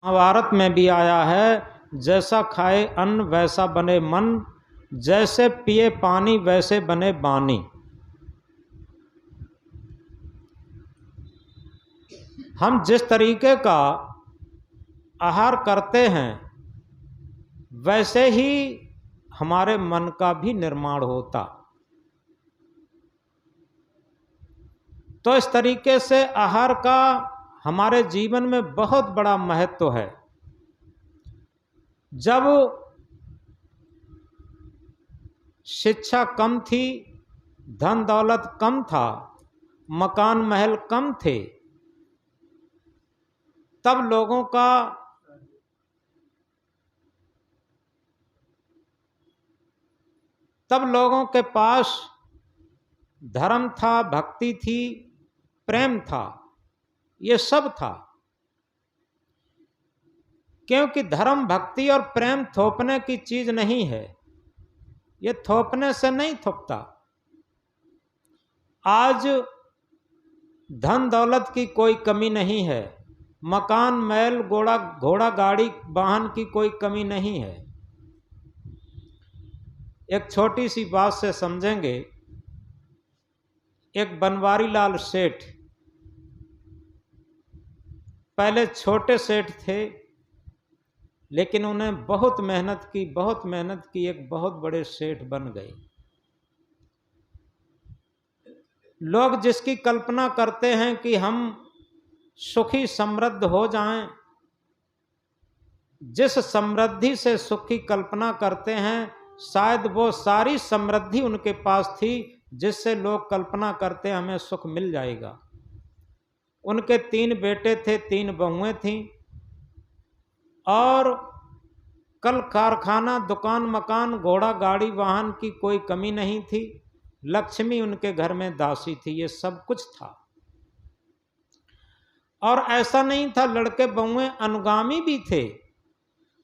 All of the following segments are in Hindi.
महाभारत में भी आया है, जैसा खाए अन्न वैसा बने मन, जैसे पिए पानी वैसे बने बानी। हम जिस तरीके का आहार करते हैं वैसे ही हमारे मन का भी निर्माण होता। तो इस तरीके से आहार का हमारे जीवन में बहुत बड़ा महत्व है। जब शिक्षा कम थी, धन दौलत कम था, मकान महल कम थे, तब लोगों के पास धर्म था, भक्ति थी, प्रेम था, ये सब था। क्योंकि धर्म, भक्ति और प्रेम थोपने की चीज नहीं है, ये थोपने से नहीं थोपता। आज धन दौलत की कोई कमी नहीं है, मकान महल घोड़ा गाड़ी वाहन की कोई कमी नहीं है। एक छोटी सी बात से समझेंगे। एक बनवारी लाल सेठ, पहले छोटे सेठ थे, लेकिन उन्हें बहुत मेहनत की एक बहुत बड़े सेठ बन गए। लोग जिसकी कल्पना करते हैं कि हम सुखी समृद्ध हो जाएं, जिस समृद्धि से सुख की कल्पना करते हैं, शायद वो सारी समृद्धि उनके पास थी जिससे लोग कल्पना करते हैं हमें सुख मिल जाएगा। उनके 3 बेटे थे, 3 बहुएं थीं, और कल कारखाना, दुकान, मकान, घोड़ा गाड़ी वाहन की कोई कमी नहीं थी। लक्ष्मी उनके घर में दासी थी, ये सब कुछ था। और ऐसा नहीं था, लड़के बहुएं अनुगामी भी थे।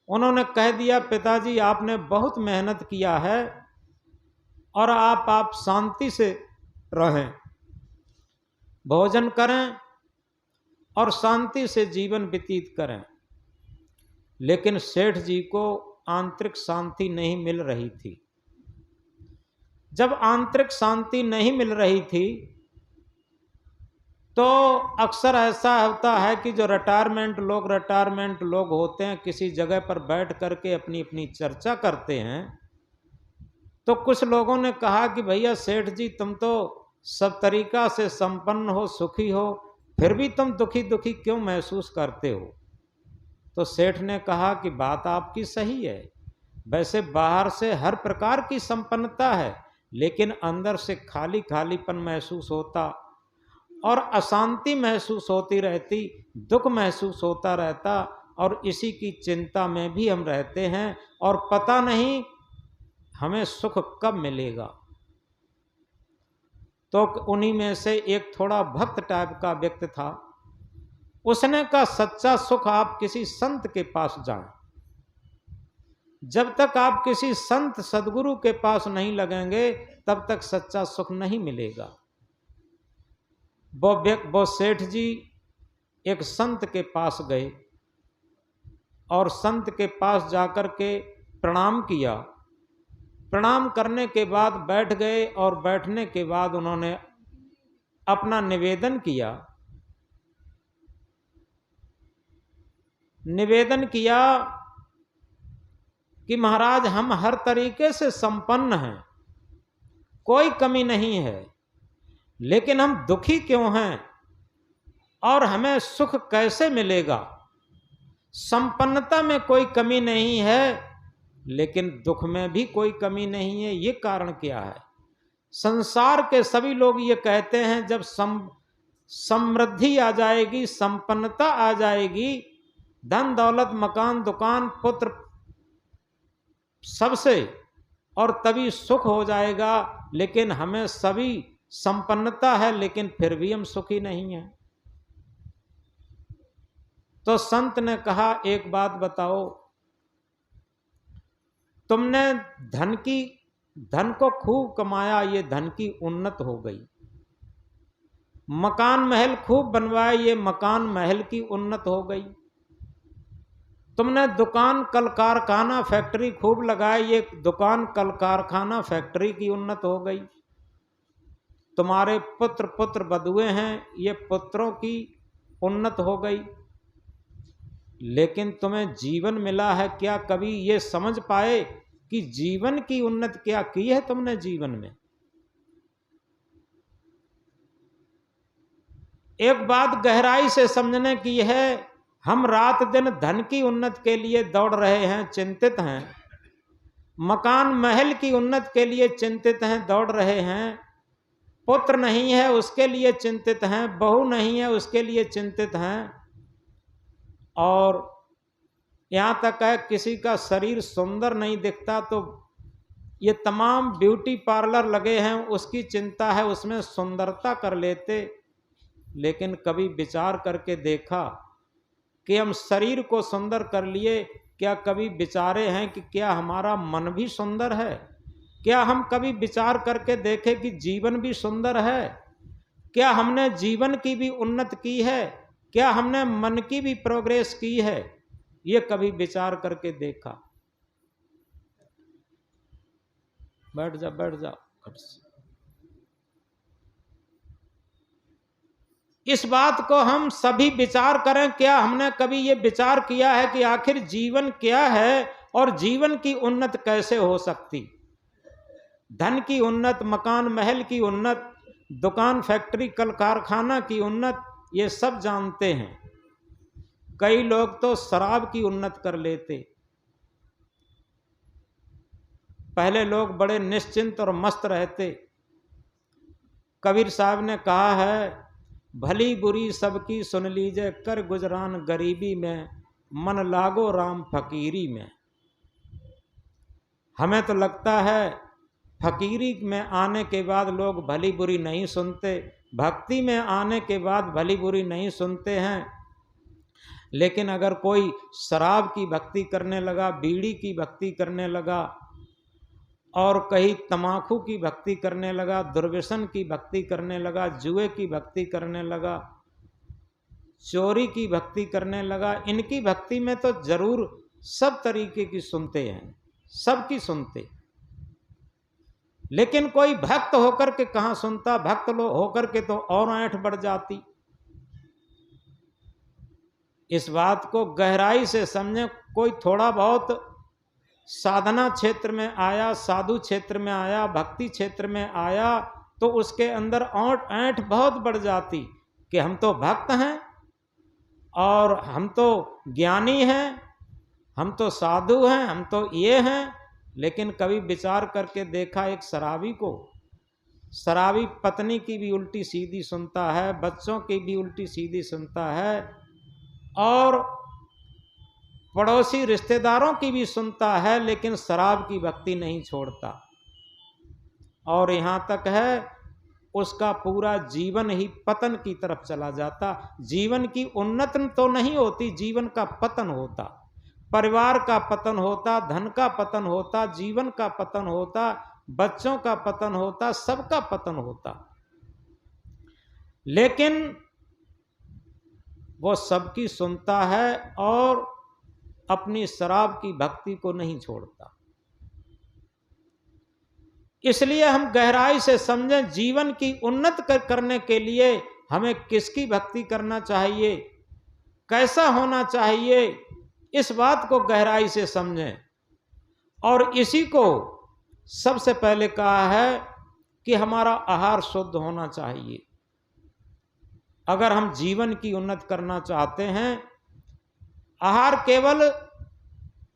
उन्होंने कह दिया, पिताजी आपने बहुत मेहनत किया है और आप शांति से रहें, भोजन करें और शांति से जीवन व्यतीत करें। लेकिन सेठ जी को आंतरिक शांति नहीं मिल रही थी। जब आंतरिक शांति नहीं मिल रही थी तो अक्सर ऐसा होता है कि जो रिटायरमेंट लोग होते हैं, किसी जगह पर बैठ करके अपनी अपनी चर्चा करते हैं। तो कुछ लोगों ने कहा कि भैया सेठ जी, तुम तो सब तरीका से संपन्न हो, सुखी हो, फिर भी तुम दुखी दुखी क्यों महसूस करते हो? तो सेठ ने कहा कि बात आपकी सही है, वैसे बाहर से हर प्रकार की संपन्नता है, लेकिन अंदर से खाली खालीपन महसूस होता और अशांति महसूस होती रहती, दुख महसूस होता रहता, और इसी की चिंता में भी हम रहते हैं और पता नहीं हमें सुख कब मिलेगा। तो उन्हीं में से एक थोड़ा भक्त टाइप का व्यक्ति था। उसने कहा, सच्चा सुख आप किसी संत के पास जाएं। जब तक आप किसी संत सदगुरु के पास नहीं लगेंगे तब तक सच्चा सुख नहीं मिलेगा। वो सेठ जी एक संत के पास गए और संत के पास जाकर के प्रणाम किया। प्रणाम करने के बाद बैठ गए और बैठने के बाद उन्होंने अपना निवेदन किया कि महाराज, हम हर तरीके से संपन्न हैं, कोई कमी नहीं है, लेकिन हम दुखी क्यों हैं और हमें सुख कैसे मिलेगा? संपन्नता में कोई कमी नहीं है, लेकिन दुख में भी कोई कमी नहीं है, ये कारण क्या है? संसार के सभी लोग ये कहते हैं, जब समृद्धि आ जाएगी, संपन्नता आ जाएगी, धन दौलत मकान दुकान पुत्र सबसे, और तभी सुख हो जाएगा। लेकिन हमें सभी संपन्नता है, लेकिन फिर भी हम सुखी नहीं हैं। तो संत ने कहा, एक बात बताओ, तुमने धन को खूब कमाया, ये धन की उन्नत हो गई। मकान महल खूब बनवाए, ये मकान महल की उन्नत हो गई। तुमने दुकान कल कारखाना फैक्ट्री खूब लगाई, ये दुकान कल कारखाना फैक्ट्री की उन्नत हो गई। तुम्हारे पुत्र पुत्र बधुए हैं, ये पुत्रों की उन्नत हो गई। लेकिन तुम्हें जीवन मिला है, क्या कभी ये समझ पाए कि जीवन की उन्नत क्या की है तुमने जीवन में? एक बात गहराई से समझने की है, हम रात दिन धन की उन्नत के लिए दौड़ रहे हैं, चिंतित हैं, मकान महल की उन्नत के लिए चिंतित हैं, दौड़ रहे हैं, पुत्र नहीं है उसके लिए चिंतित हैं, बहू नहीं है उसके लिए चिंतित हैं, और यहाँ तक है किसी का शरीर सुंदर नहीं दिखता तो ये तमाम ब्यूटी पार्लर लगे हैं, उसकी चिंता है, उसमें सुंदरता कर लेते। लेकिन कभी विचार करके देखा कि हम शरीर को सुंदर कर लिए, क्या कभी विचारे हैं कि क्या हमारा मन भी सुंदर है? क्या हम कभी विचार करके देखें कि जीवन भी सुंदर है? क्या हमने जीवन की भी उन्नत की है? क्या हमने मन की भी प्रोग्रेस की है? ये कभी विचार करके देखा? बैठ जा बैठ जा। इस बात को हम सभी विचार करें, क्या हमने कभी ये विचार किया है कि आखिर जीवन क्या है और जीवन की उन्नत कैसे हो सकती? धन की उन्नत, मकान महल की उन्नत, दुकान फैक्ट्री कल कारखाना की उन्नत, ये सब जानते हैं। कई लोग तो शराब की उन्नत कर लेते। पहले लोग बड़े निश्चिंत और मस्त रहते। कबीर साहब ने कहा है, भली बुरी सबकी सुन लीजिए, कर गुजरान गरीबी में, मन लागो राम फकीरी में। हमें तो लगता है फकीरी में आने के बाद लोग भली बुरी नहीं सुनते, भक्ति में आने के बाद भली बुरी नहीं सुनते हैं। लेकिन अगर कोई शराब की भक्ति करने लगा, बीड़ी की भक्ति करने लगा, और कहीं तमाकू की भक्ति करने लगा, दुर्व्यसन की भक्ति करने लगा, जुए की भक्ति करने लगा, चोरी की भक्ति करने लगा, इनकी भक्ति में तो जरूर सब तरीके की सुनते हैं, सबकी सुनते। लेकिन कोई भक्त होकर के कहां सुनता? भक्त लोग होकर के तो और ऐंठ बढ़ जाती। इस बात को गहराई से समझे। कोई थोड़ा बहुत साधना क्षेत्र में आया, साधु क्षेत्र में आया, भक्ति क्षेत्र में आया, तो उसके अंदर ऐंठ बहुत बढ़ जाती कि हम तो भक्त हैं और हम तो ज्ञानी हैं, हम तो साधु हैं, हम तो ये हैं। लेकिन कभी विचार करके देखा एक शराबी को? शराबी पत्नी की भी उल्टी सीधी सुनता है, बच्चों की भी उल्टी सीधी सुनता है, और पड़ोसी रिश्तेदारों की भी सुनता है, लेकिन शराब की भक्ति नहीं छोड़ता। और यहाँ तक है उसका पूरा जीवन ही पतन की तरफ चला जाता। जीवन की उन्नति तो नहीं होती, जीवन का पतन होता, परिवार का पतन होता, धन का पतन होता, जीवन का पतन होता, बच्चों का पतन होता, सबका पतन होता। लेकिन वो सबकी सुनता है और अपनी शराब की भक्ति को नहीं छोड़ता। इसलिए हम गहराई से समझें, जीवन की उन्नत करने के लिए हमें किसकी भक्ति करना चाहिए, कैसा होना चाहिए, इस बात को गहराई से समझें। और इसी को सबसे पहले कहा है कि हमारा आहार शुद्ध होना चाहिए। अगर हम जीवन की उन्नति करना चाहते हैं, आहार केवल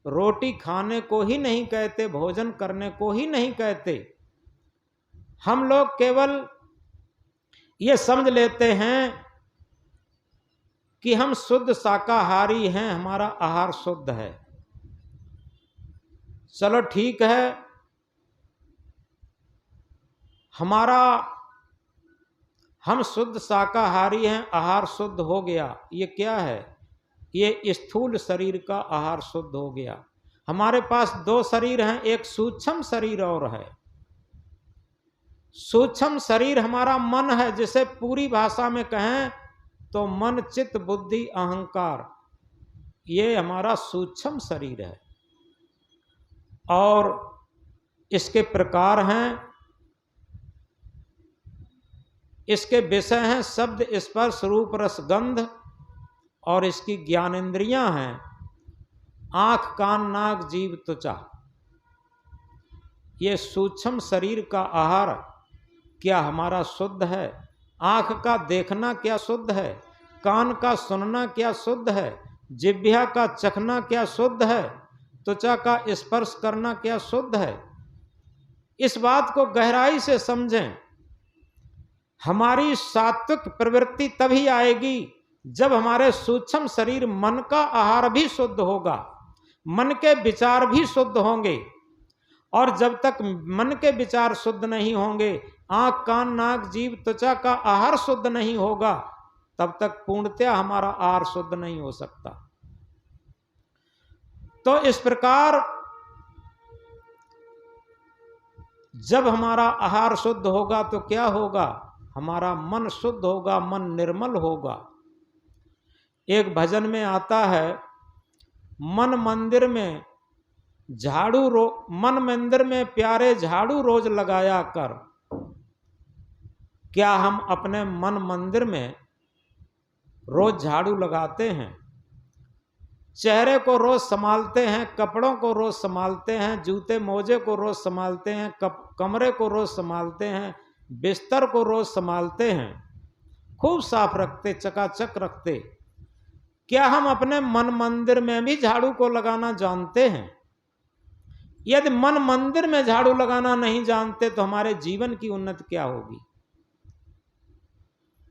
रोटी खाने को ही नहीं कहते, भोजन करने को ही नहीं कहते। हम लोग केवल ये समझ लेते हैं कि हम शुद्ध शाकाहारी हैं, हमारा आहार शुद्ध है। चलो ठीक है, हम शुद्ध शाकाहारी हैं, आहार शुद्ध हो गया। ये क्या है? ये स्थूल शरीर का आहार शुद्ध हो गया। हमारे पास दो शरीर हैं, एक सूक्ष्म शरीर और है। सूक्ष्म शरीर हमारा मन है, जिसे पूरी भाषा में कहें तो मन, चित्त, बुद्धि, अहंकार, ये हमारा सूक्ष्म शरीर है और इसके प्रकार हैं, इसके विषय हैं शब्द स्पर्श रूप रस गंध, और इसकी ज्ञानेंद्रियां हैं आंख कान नाक जीभ त्वचा। ये सूक्ष्म शरीर का आहार क्या हमारा शुद्ध है? आंख का देखना क्या शुद्ध है? कान का सुनना क्या शुद्ध है? जिह्वा का चखना क्या शुद्ध है? त्वचा का स्पर्श करना क्या शुद्ध है? इस बात को गहराई से समझें। हमारी सात्विक प्रवृत्ति तभी आएगी जब हमारे सूक्ष्म शरीर मन का आहार भी शुद्ध होगा, मन के विचार भी शुद्ध होंगे। और जब तक मन के विचार शुद्ध नहीं होंगे, आंख कान नाक जीभ त्वचा का आहार शुद्ध नहीं होगा, तब तक पूर्णतया हमारा आहार शुद्ध नहीं हो सकता। तो इस प्रकार जब हमारा आहार शुद्ध होगा तो क्या होगा? हमारा मन शुद्ध होगा, मन निर्मल होगा। एक भजन में आता है, मन मंदिर में मन मंदिर में प्यारे झाड़ू रोज लगाया कर। क्या हम अपने मन मंदिर में रोज झाड़ू लगाते हैं? चेहरे को रोज संभालते हैं, कपड़ों को रोज संभालते हैं, जूते मोजे को रोज संभालते हैं, कमरे को रोज संभालते हैं, बिस्तर को रोज संभालते हैं, खूब साफ रखते, चकाचक रखते। क्या हम अपने मन मंदिर में भी झाड़ू को लगाना जानते हैं? यदि मन मंदिर में झाड़ू लगाना नहीं जानते तो हमारे जीवन की उन्नति क्या होगी?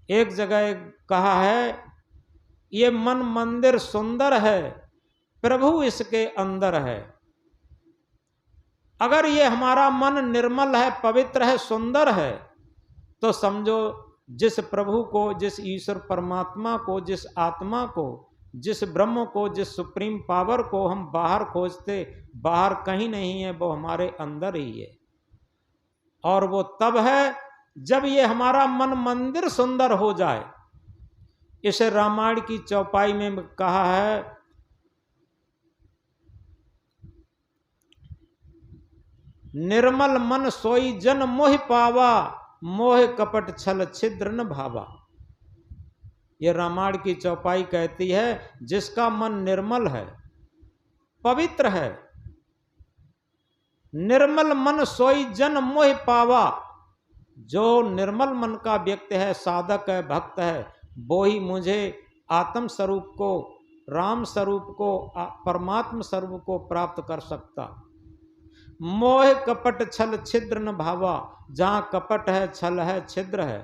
एक जगह कहा है, ये मन मंदिर सुंदर है, प्रभु इसके अंदर है। अगर ये हमारा मन निर्मल है, पवित्र है, सुंदर है, तो समझो जिस प्रभु को, जिस ईश्वर परमात्मा को, जिस आत्मा को, जिस ब्रह्म को, जिस सुप्रीम पावर को हम बाहर खोजते, बाहर कहीं नहीं है, वो हमारे अंदर ही है। और वो तब है जब ये हमारा मन मंदिर सुंदर हो जाए। इसे रामायण की चौपाई में कहा है, निर्मल मन सोई जन मोह पावा, मोह कपट छल छिद्र न भावा। यह रामायण की चौपाई कहती है, जिसका मन निर्मल है, पवित्र है, निर्मल मन सोई जन मोह पावा। जो निर्मल मन का व्यक्ति है, साधक है, भक्त है, वो ही मुझे आत्म स्वरूप को, राम स्वरूप को, परमात्म स्वरूप को प्राप्त कर सकता। मोह कपट छल छिद्र न भावा। जहां कपट है, छल है, छिद्र है,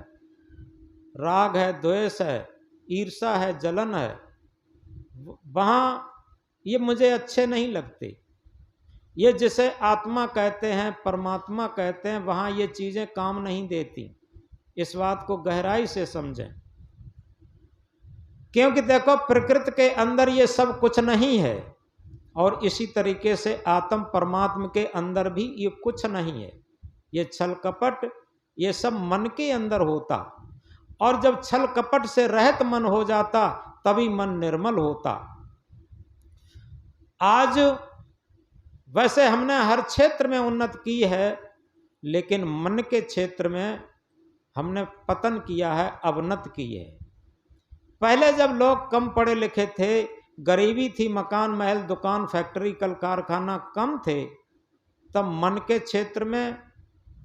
राग है, द्वेष है, ईर्षा है, जलन है, वहां ये मुझे अच्छे नहीं लगते। ये जिसे आत्मा कहते हैं, परमात्मा कहते हैं, वहां ये चीजें काम नहीं देती। इस बात को गहराई से समझें, क्योंकि देखो प्रकृति के अंदर ये सब कुछ नहीं है, और इसी तरीके से आत्म परमात्मा के अंदर भी ये कुछ नहीं है। ये छल कपट ये सब मन के अंदर होता, और जब छल कपट से रहित मन हो जाता तभी मन निर्मल होता। आज वैसे हमने हर क्षेत्र में उन्नति की है, लेकिन मन के क्षेत्र में हमने पतन किया है, अवनति की है। पहले जब लोग कम पढ़े लिखे थे, गरीबी थी, मकान महल दुकान फैक्ट्री कल कारखाना कम थे, तब मन के क्षेत्र में,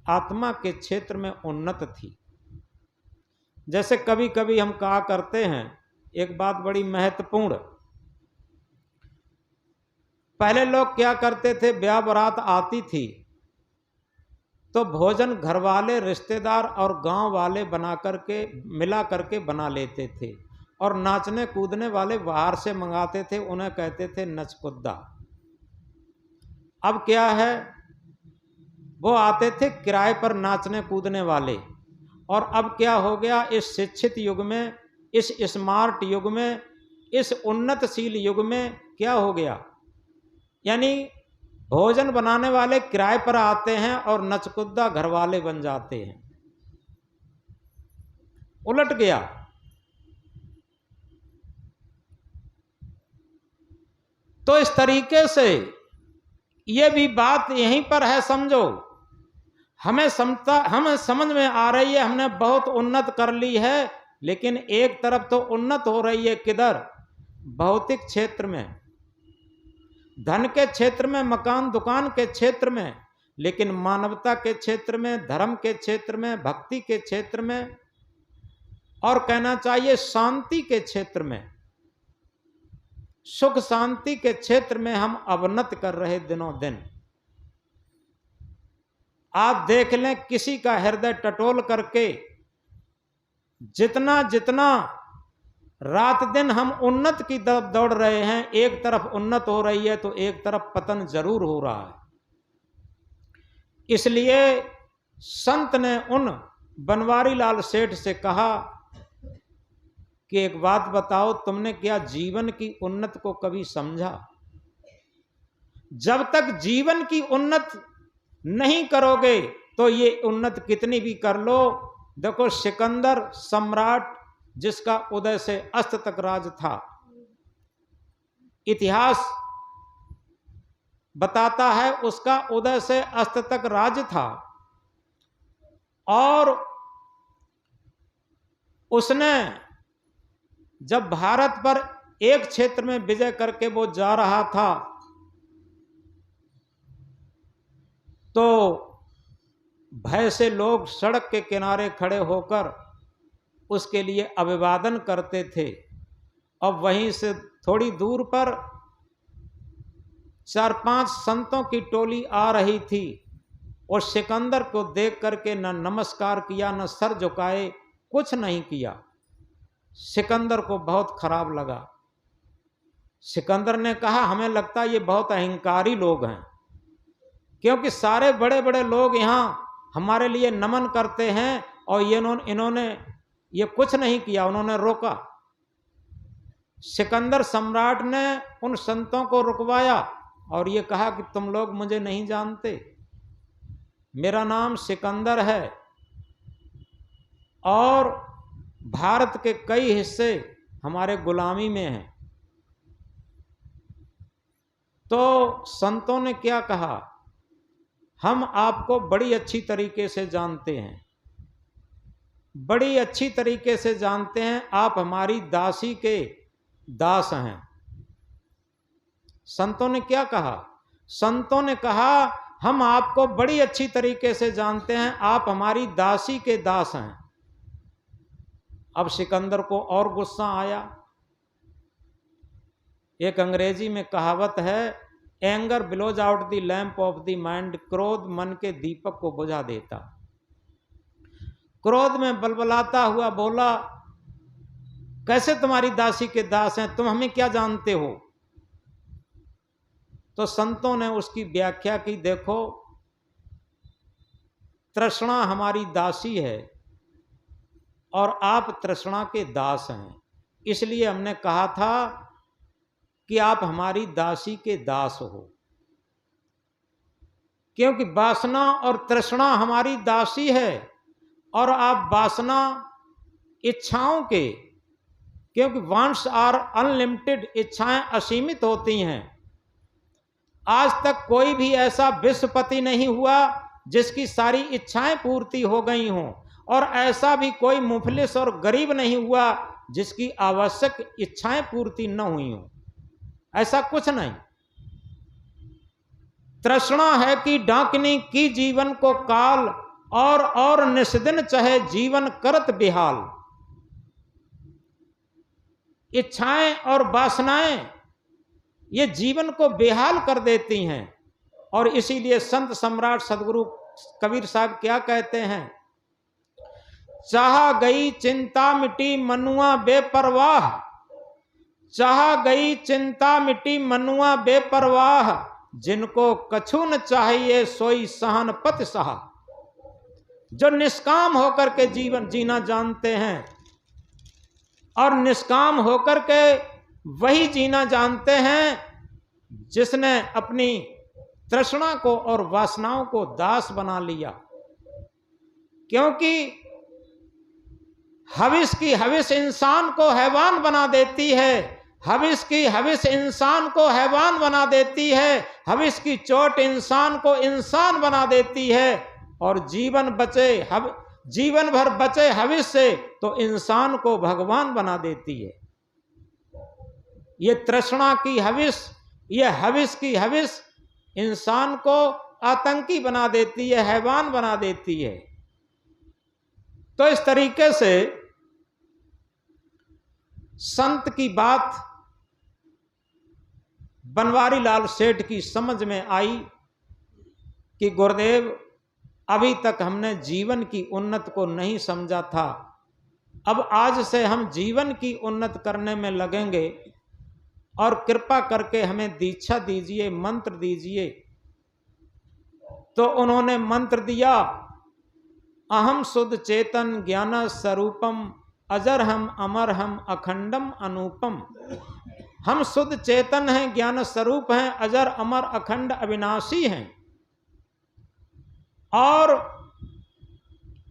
आत्मा के क्षेत्र में उन्नति थी। जैसे कभी कभी हम कहा करते हैं, एक बात बड़ी महत्वपूर्ण, पहले लोग क्या करते थे, ब्याह बारात आती थी तो भोजन घर वाले, रिश्तेदार और गांव वाले बना करके, मिला करके बना लेते थे, और नाचने कूदने वाले बाहर से मंगाते थे, उन्हें कहते थे नचकुद्दा। अब क्या है, वो आते थे किराए पर नाचने कूदने वाले। और अब क्या हो गया, इस शिक्षित युग में, इस स्मार्ट युग में, इस उन्नतशील युग में क्या हो गया, यानी भोजन बनाने वाले किराए पर आते हैं और नचकुद्दा घर वाले बन जाते हैं। उलट गया। तो इस तरीके से ये भी बात यहीं पर है, समझो, हमें समझ में आ रही है हमने बहुत उन्नत कर ली है, लेकिन एक तरफ तो उन्नत हो रही है किधर? भौतिक क्षेत्र में, धन के क्षेत्र में, मकान दुकान के क्षेत्र में, लेकिन मानवता के क्षेत्र में, धर्म के क्षेत्र में, भक्ति के क्षेत्र में, और कहना चाहिए शांति के क्षेत्र में, सुख शांति के क्षेत्र में हम अवनत कर रहे दिनों दिन। आप देख लें, किसी का हृदय टटोल करके जितना जितना रात दिन हम उन्नत की तरफ दौड़ रहे हैं, एक तरफ उन्नत हो रही है तो एक तरफ पतन जरूर हो रहा है। इसलिए संत ने उन बनवारी लाल सेठ से कहा कि एक बात बताओ, तुमने क्या जीवन की उन्नत को कभी समझा? जब तक जीवन की उन्नत नहीं करोगे तो ये उन्नत कितनी भी कर लो। देखो, सिकंदर सम्राट जिसका उदय से अस्त तक राज था, इतिहास बताता है उसका उदय से अस्त तक राज था, और उसने जब भारत पर एक क्षेत्र में विजय करके वो जा रहा था तो भय से लोग सड़क के किनारे खड़े होकर उसके लिए अभिवादन करते थे। अब वहीं से थोड़ी दूर पर 4-5 संतों की टोली आ रही थी और सिकंदर को देख करके न नमस्कार किया, न सर झुकाए, कुछ नहीं किया। सिकंदर को बहुत खराब लगा। सिकंदर ने कहा, हमें लगता है ये बहुत अहंकारी लोग हैं, क्योंकि सारे बड़े बड़े लोग यहाँ हमारे लिए नमन करते हैं और इन्होंने ये कुछ नहीं किया, उन्होंने रोका। सिकंदर सम्राट ने उन संतों को रुकवाया और ये कहा कि तुम लोग मुझे नहीं जानते, मेरा नाम सिकंदर है और भारत के कई हिस्से हमारे गुलामी में हैं। तो संतों ने क्या कहा, हम आपको बड़ी अच्छी तरीके से जानते हैं, बड़ी अच्छी तरीके से जानते हैं, आप हमारी दासी के दास हैं। संतों ने क्या कहा? संतों ने कहा, हम आपको बड़ी अच्छी तरीके से जानते हैं, आप हमारी दासी के दास हैं। अब सिकंदर को और गुस्सा आया। एक अंग्रेजी में कहावत है, anger blows out the lamp of the mind, क्रोध मन के दीपक को बुझा देता। क्रोध में बलबलाता हुआ बोला, कैसे तुम्हारी दासी के दास हैं, तुम हमें क्या जानते हो? तो संतों ने उसकी व्याख्या की, देखो, तृष्णा हमारी दासी है और आप तृष्णा के दास हैं, इसलिए हमने कहा था कि आप हमारी दासी के दास हो, क्योंकि वासना और तृष्णा हमारी दासी है और आप वासना इच्छाओं के, क्योंकि वांट्स आर अनलिमिटेड, इच्छाएं असीमित होती हैं। आज तक कोई भी ऐसा विश्वपति नहीं हुआ जिसकी सारी इच्छाएं पूर्ति हो गई हों, और ऐसा भी कोई मुफलिस और गरीब नहीं हुआ जिसकी आवश्यक इच्छाएं पूर्ति न हुई हों। ऐसा कुछ नहीं। तृष्णा है कि डाकनी की जीवन को काल, और निस्दिन चाहे जीवन करत बिहाल। इच्छाएं और वासनाएं ये जीवन को बेहाल कर देती हैं, और इसीलिए संत सम्राट सदगुरु कबीर साहब क्या कहते हैं, चाह गई चिंता मिटी मनुआ बेपरवाह, चाह गई चिंता मिटी मनुआ बेपरवाह, जिनको कछु न चाहिए सोई सहन पत सहा। जो निष्काम होकर के जीवन जीना जानते हैं और निष्काम होकर के वही जीना जानते हैं जिसने अपनी तृष्णा को और वासनाओं को दास बना लिया। क्योंकि हविस की हविस इंसान को हैवान बना देती है, हविस की हविस इंसान को हैवान बना देती है, हविस की चोट इंसान को इंसान बना देती है। और जीवन भर बचे हविस से तो इंसान को भगवान बना देती है। ये तृष्णा की हविस, ये हविस की हविस इंसान को आतंकी बना देती है, हैवान बना देती है। तो इस तरीके से संत की बात बनवारी लाल सेठ की समझ में आई कि गुरुदेव, अभी तक हमने जीवन की उन्नत को नहीं समझा था, अब आज से हम जीवन की उन्नत करने में लगेंगे और कृपा करके हमें दीक्षा दीजिए, मंत्र दीजिए। तो उन्होंने मंत्र दिया, अहम शुद्ध चेतन ज्ञान स्वरूपम अजर हम अमर हम अखंडम अनूपम। हम शुद्ध चेतन हैं, ज्ञान स्वरूप हैं, अजर अमर अखंड अविनाशी हैं। और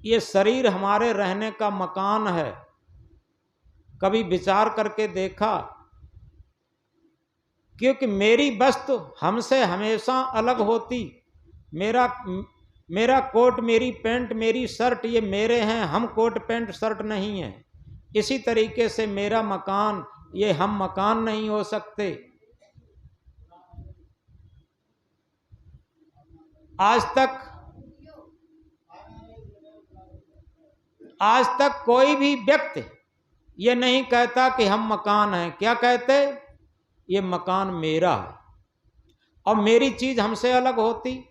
ये शरीर हमारे रहने का मकान है। कभी विचार करके देखा, क्योंकि मेरी वस्तु हमसे हमेशा अलग होती, मेरा कोट, मेरी पैंट, मेरी शर्ट ये मेरे हैं, हम कोट पैंट शर्ट नहीं है। इसी तरीके से मेरा मकान, ये हम मकान नहीं हो सकते। आज तक कोई भी व्यक्ति ये नहीं कहता कि हम मकान हैं। क्या कहते? ये मकान मेरा है। और मेरी चीज हमसे अलग होती।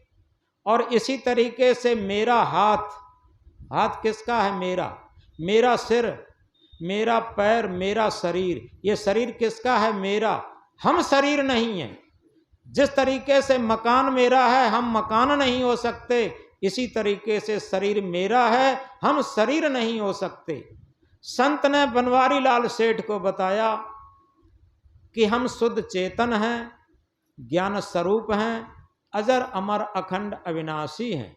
और इसी तरीके से मेरा हाथ किसका है? मेरा सिर, मेरा पैर, मेरा शरीर, ये शरीर किसका है? मेरा। हम शरीर नहीं है। जिस तरीके से मकान मेरा है, हम मकान नहीं हो सकते, इसी तरीके से शरीर मेरा है, हम शरीर नहीं हो सकते। संत ने बनवारी लाल सेठ को बताया कि हम शुद्ध चेतन हैं, ज्ञान स्वरूप हैं, अजर अमर अखंड अविनाशी हैं।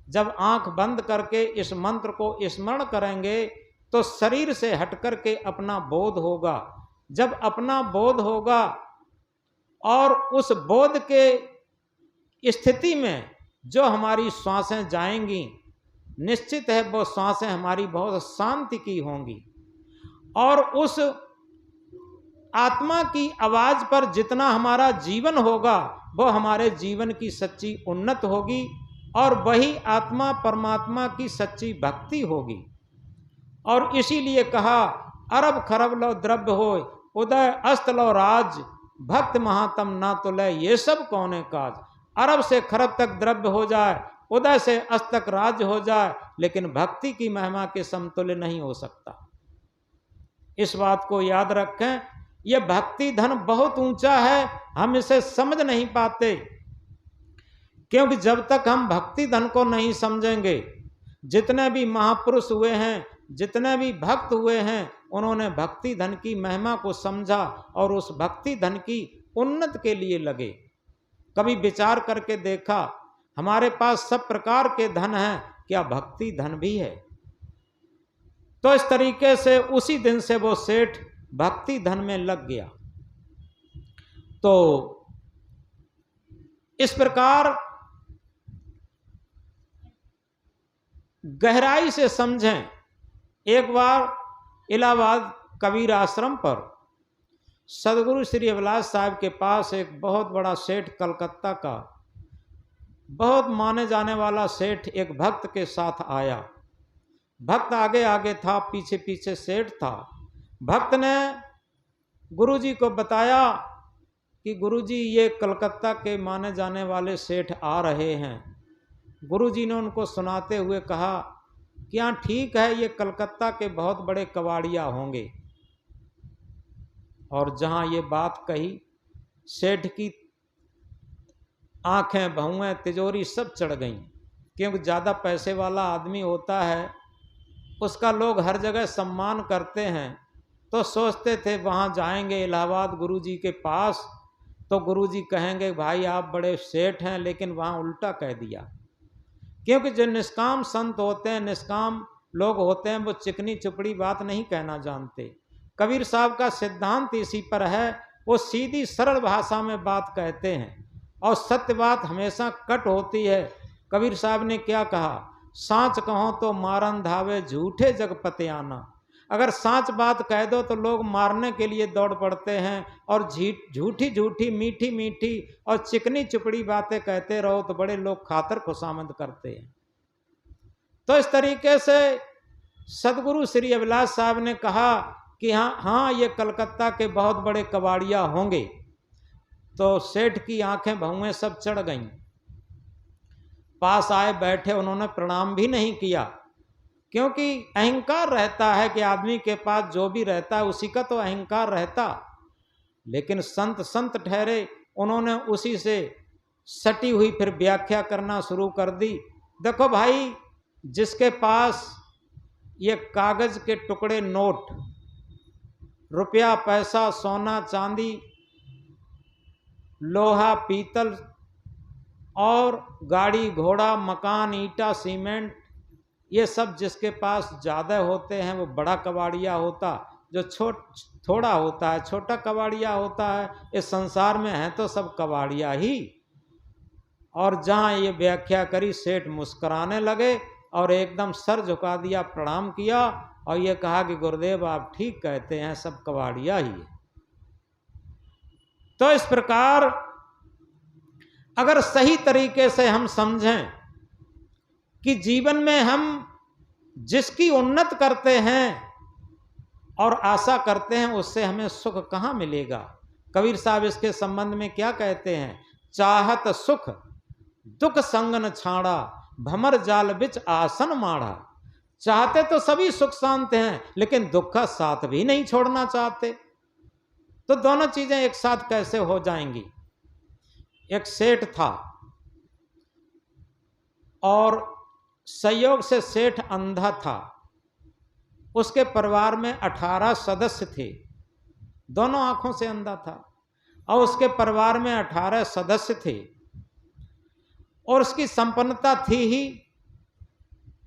जब आंख बंद करके इस मंत्र को स्मरण करेंगे तो शरीर से हटकर के अपना बोध होगा। जब अपना बोध होगा और उस बोध के स्थिति में जो हमारी श्वासें जाएंगी, निश्चित है वो श्वासें हमारी बहुत शांति की होंगी। और उस आत्मा की आवाज पर जितना हमारा जीवन होगा वो हमारे जीवन की सच्ची उन्नत होगी और वही आत्मा परमात्मा की सच्ची भक्ति होगी। और इसीलिए कहा, अरब खरब लो द्रव्य होय, उदय अस्त लो राज, भक्त महातम ना तो ले, ये सब कौने काज। अरब से खरब तक द्रव्य हो जाए, उदय से अस्त तक राज्य हो जाए, लेकिन भक्ति की महिमा के समतुल्य नहीं हो सकता। इस बात को याद रखें। यह भक्ति धन बहुत ऊंचा है, हम इसे समझ नहीं पाते, क्योंकि जब तक हम भक्ति धन को नहीं समझेंगे, जितने भी महापुरुष हुए हैं, जितने भी भक्त हुए हैं, उन्होंने भक्ति धन की महिमा को समझा और उस भक्ति धन की उन्नत के लिए लगे। कभी विचार करके देखा, हमारे पास सब प्रकार के धन हैं, क्या भक्ति धन भी है? तो इस तरीके से उसी दिन से वो सेठ भक्ति धन में लग गया। तो इस प्रकार गहराई से समझें। एक बार इलाहाबाद कबीर आश्रम पर सदगुरु श्री अभिलाष साहब के पास एक बहुत बड़ा सेठ, कलकत्ता का बहुत माने जाने वाला सेठ, एक भक्त के साथ आया। भक्त आगे आगे था, पीछे पीछे सेठ था। भक्त ने गुरुजी को बताया कि गुरुजी, ये कलकत्ता के माने जाने वाले सेठ आ रहे हैं। गुरुजी ने उनको सुनाते हुए कहा कि हाँ ठीक है, ये कलकत्ता के बहुत बड़े कबाड़िया होंगे। और जहाँ ये बात कही, सेठ की आंखें, भौएं, तिजोरी सब चढ़ गईं, क्योंकि ज़्यादा पैसे वाला आदमी होता है, उसका लोग हर जगह सम्मान करते हैं। तो सोचते थे वहाँ जाएंगे इलाहाबाद गुरुजी के पास तो गुरुजी कहेंगे भाई आप बड़े सेठ हैं, लेकिन वहाँ उल्टा कह दिया। क्योंकि जो निष्काम संत होते हैं, निष्काम लोग होते हैं, वो चिकनी चुपड़ी बात नहीं कहना जानते। कबीर साहब का सिद्धांत इसी पर है। वो सीधी सरल भाषा में बात कहते हैं और सत्य बात हमेशा कट होती है। कबीर साहब ने क्या कहा, सांच कहो तो मारन धावे झूठे जग पते आना। अगर सांच बात कह दो तो लोग मारने के लिए दौड़ पड़ते हैं, और झूठी झूठी मीठी मीठी और चिकनी चुपड़ी बातें कहते रहो तो बड़े लोग खातर खुशामद करते हैं। तो इस तरीके से सदगुरु श्री अभिलाष साहब ने कहा कि हाँ ये कलकत्ता के बहुत बड़े कबाड़िया होंगे। तो सेठ की आंखें भौएं सब चढ़ गईं। पास आए, बैठे, उन्होंने प्रणाम भी नहीं किया, क्योंकि अहंकार रहता है कि आदमी के पास जो भी रहता है उसी का तो अहंकार रहता। लेकिन संत संत ठहरे, उन्होंने उसी से सटी हुई फिर व्याख्या करना शुरू कर दी। देखो भाई, जिसके पास ये कागज के टुकड़े नोट, रुपया पैसा, सोना चांदी, लोहा पीतल और गाड़ी घोड़ा मकान ईटा सीमेंट, ये सब जिसके पास ज़्यादा होते हैं वो बड़ा कबाड़िया होता। जो थोड़ा होता है छोटा कबाड़िया होता है। इस संसार में है तो सब कबाड़िया ही। और जहाँ ये व्याख्या करी, सेठ मुस्कुराने लगे और एकदम सर झुका दिया, प्रणाम किया और ये कहा कि गुरुदेव आप ठीक कहते हैं, सब कबाड़िया ही है। तो इस प्रकार अगर सही तरीके से हम समझें कि जीवन में हम जिसकी उन्नत करते हैं और आशा करते हैं, उससे हमें सुख कहाँ मिलेगा। कबीर साहब इसके संबंध में क्या कहते हैं, चाहत सुख दुख संगन छाड़ा, भमर जाल बिच आसन माड़ा। चाहते तो सभी सुख शांत हैं, लेकिन दुख का साथ भी नहीं छोड़ना चाहते। तो दोनों चीजें एक साथ कैसे हो जाएंगी। एक सेठ था और संयोग से सेठ अंधा था। उसके परिवार में 18 सदस्य थे, दोनों आंखों से अंधा था और उसके परिवार में 18 सदस्य थे और उसकी संपन्नता थी ही।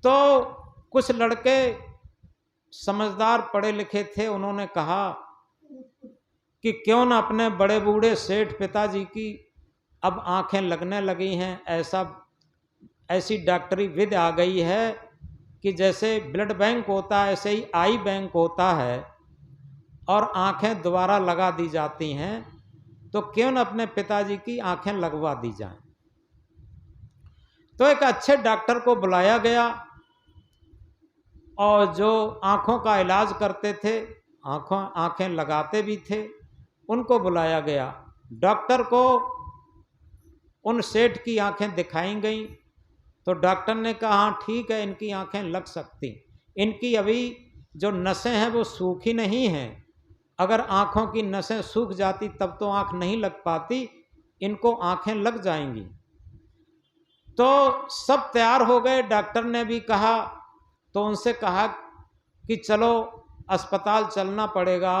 तो कुछ लड़के समझदार पढ़े लिखे थे, उन्होंने कहा कि क्यों न अपने बड़े बूढ़े सेठ पिताजी की अब आंखें लगने लगी हैं, ऐसी डॉक्टरी विद्या आ गई है कि जैसे ब्लड बैंक होता है ऐसे ही आई बैंक होता है और आंखें दोबारा लगा दी जाती हैं, तो क्यों न अपने पिताजी की आंखें लगवा दी जाएं। तो एक अच्छे डॉक्टर को बुलाया गया और जो आंखों का इलाज करते थे, आंखें लगाते भी थे, उनको बुलाया गया। डॉक्टर को उन सेठ की आंखें दिखाई गईं तो डॉक्टर ने कहा हाँ ठीक है, इनकी आंखें लग सकती, इनकी अभी जो नसें हैं वो सूखी नहीं हैं। अगर आंखों की नसें सूख जाती तब तो आंख नहीं लग पाती, इनको आंखें लग जाएंगी। तो सब तैयार हो गए। डॉक्टर ने भी कहा, तो उनसे कहा कि चलो अस्पताल चलना पड़ेगा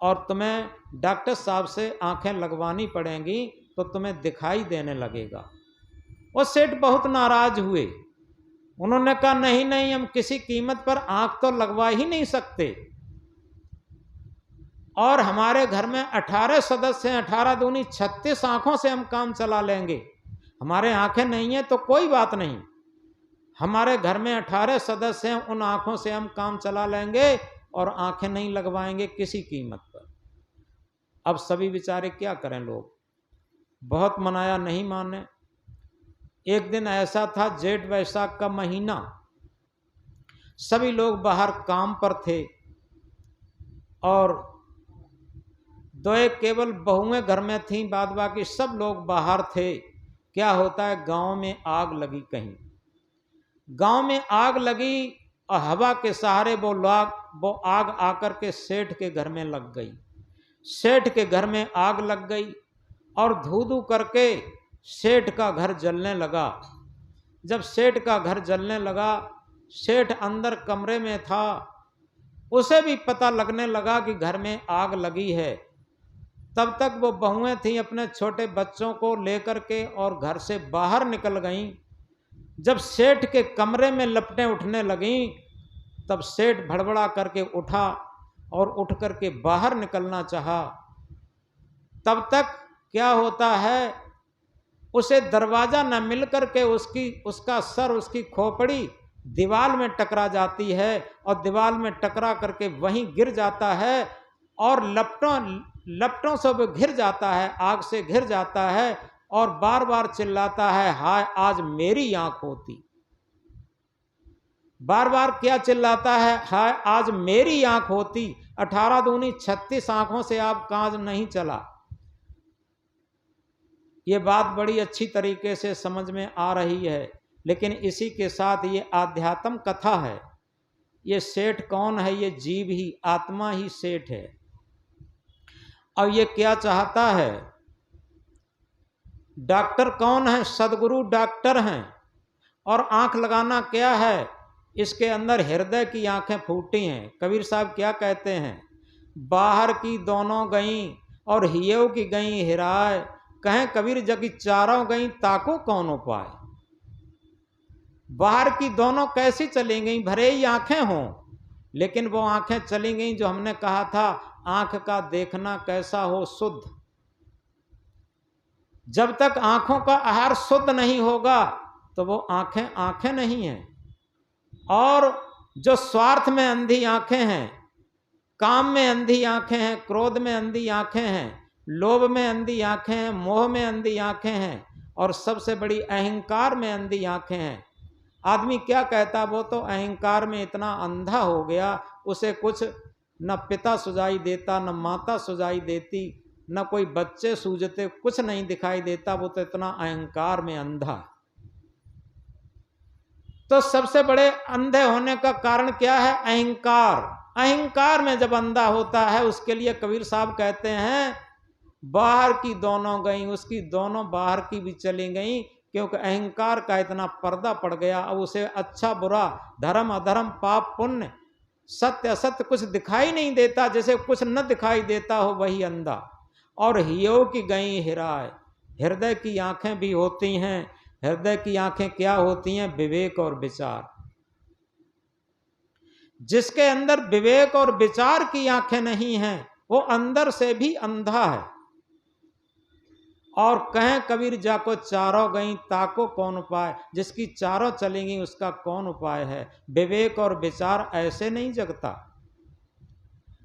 और तुम्हें डॉक्टर साहब से आंखें लगवानी पड़ेंगी तो तुम्हें दिखाई देने लगेगा। वो सेठ बहुत नाराज हुए। उन्होंने कहा नहीं नहीं, हम किसी कीमत पर आंख तो लगवा ही नहीं सकते और हमारे घर में 18 सदस्य हैं, 18 दूनी 36 आंखों से हम काम चला लेंगे। हमारे आंखें नहीं है तो कोई बात नहीं, हमारे घर में 18 सदस्य हैं, उन आंखों से हम काम चला लेंगे और आंखें नहीं लगवाएंगे किसी कीमत पर। अब सभी बेचारे क्या करें, लोग बहुत मनाया, नहीं माने। एक दिन ऐसा था, जेठ वैशाख का महीना, सभी लोग बाहर काम पर थे और दो एक केवल बहुएं घर में थीं, बाद बाकी सब लोग बाहर थे। क्या होता है, गांव में आग लगी, कहीं गांव में आग लगी और हवा के सहारे वो आग आकर के सेठ के घर में लग गई। सेठ के घर में आग लग गई और धू धू करके सेठ का घर जलने लगा। जब सेठ का घर जलने लगा, सेठ अंदर कमरे में था, उसे भी पता लगने लगा कि घर में आग लगी है। तब तक वो बहुएं थीं, अपने छोटे बच्चों को लेकर के और घर से बाहर निकल गईं। जब सेठ के कमरे में लपटें उठने लगीं तब सेठ भड़बड़ा करके उठा और उठ करके बाहर निकलना चाहा, तब तक क्या होता है, उसे दरवाजा न मिल करके उसका सर, उसकी खोपड़ी दीवार में टकरा जाती है और दीवार में टकरा करके वहीं गिर जाता है और लपटों से वो घिर जाता है, आग से घिर जाता है और बार बार चिल्लाता है, हाय आज मेरी आंख होती। बार बार क्या चिल्लाता है, हाय आज मेरी आंख होती। 18 दूनी 36 आंखों से आप काज नहीं चला। ये बात बड़ी अच्छी तरीके से समझ में आ रही है, लेकिन इसी के साथ ये आध्यात्म कथा है। ये सेठ कौन है? ये जीव ही, आत्मा ही सेठ है। और ये क्या चाहता है? डॉक्टर कौन है? सदगुरु डॉक्टर हैं। और आंख लगाना क्या है? इसके अंदर हृदय की आंखें फूटी हैं। कबीर साहब क्या कहते हैं? बाहर की दोनों गईं और हियो की गईं हिराए, कहें कबीर जगी चारों गईं ताको कौन उपाय। बाहर की दोनों कैसी चली गईं? भरे ही आंखें हों, लेकिन वो आंखें चली गईं जो हमने कहा था, आंख का देखना कैसा हो? शुद्ध। जब तक आंखों का आहार शुद्ध नहीं होगा तो वो आंखें आंखें नहीं हैं। और जो स्वार्थ में अंधी आंखें हैं, काम में अंधी आंखें हैं, क्रोध में अंधी आंखें हैं, लोभ में अंधी आंखें हैं, मोह में अंधी आंखें हैं और सबसे बड़ी अहंकार में अंधी आंखें हैं। आदमी क्या कहता? वो तो अहंकार में इतना अंधा हो गया, उसे कुछ न पिता सुझाई देता, न माता सुझाई देती, न कोई बच्चे सूझते, कुछ नहीं दिखाई देता, वो तो इतना अहंकार में अंधा। तो सबसे बड़े अंधे होने का कारण क्या है? अहंकार। अहंकार में जब अंधा होता है, उसके लिए कबीर साहब कहते हैं, बाहर की दोनों गई, उसकी दोनों बाहर की भी चली गई, क्योंकि अहंकार का इतना पर्दा पड़ गया। अब उसे अच्छा बुरा, धर्म अधर्म, पाप पुण्य, सत्य असत्य कुछ दिखाई नहीं देता। जैसे कुछ न दिखाई देता हो, वही अंधा। और हियो की गई हिराए, हृदय की आंखें भी होती हैं। हृदय की आंखें क्या होती हैं? विवेक और विचार। जिसके अंदर विवेक और विचार की आंखें नहीं हैं, वो अंदर से भी अंधा है। और कहें कबीर जाको चारों गई ताको कौन उपाय। जिसकी चारों चलेंगी उसका कौन उपाय है? विवेक और विचार ऐसे नहीं जगता।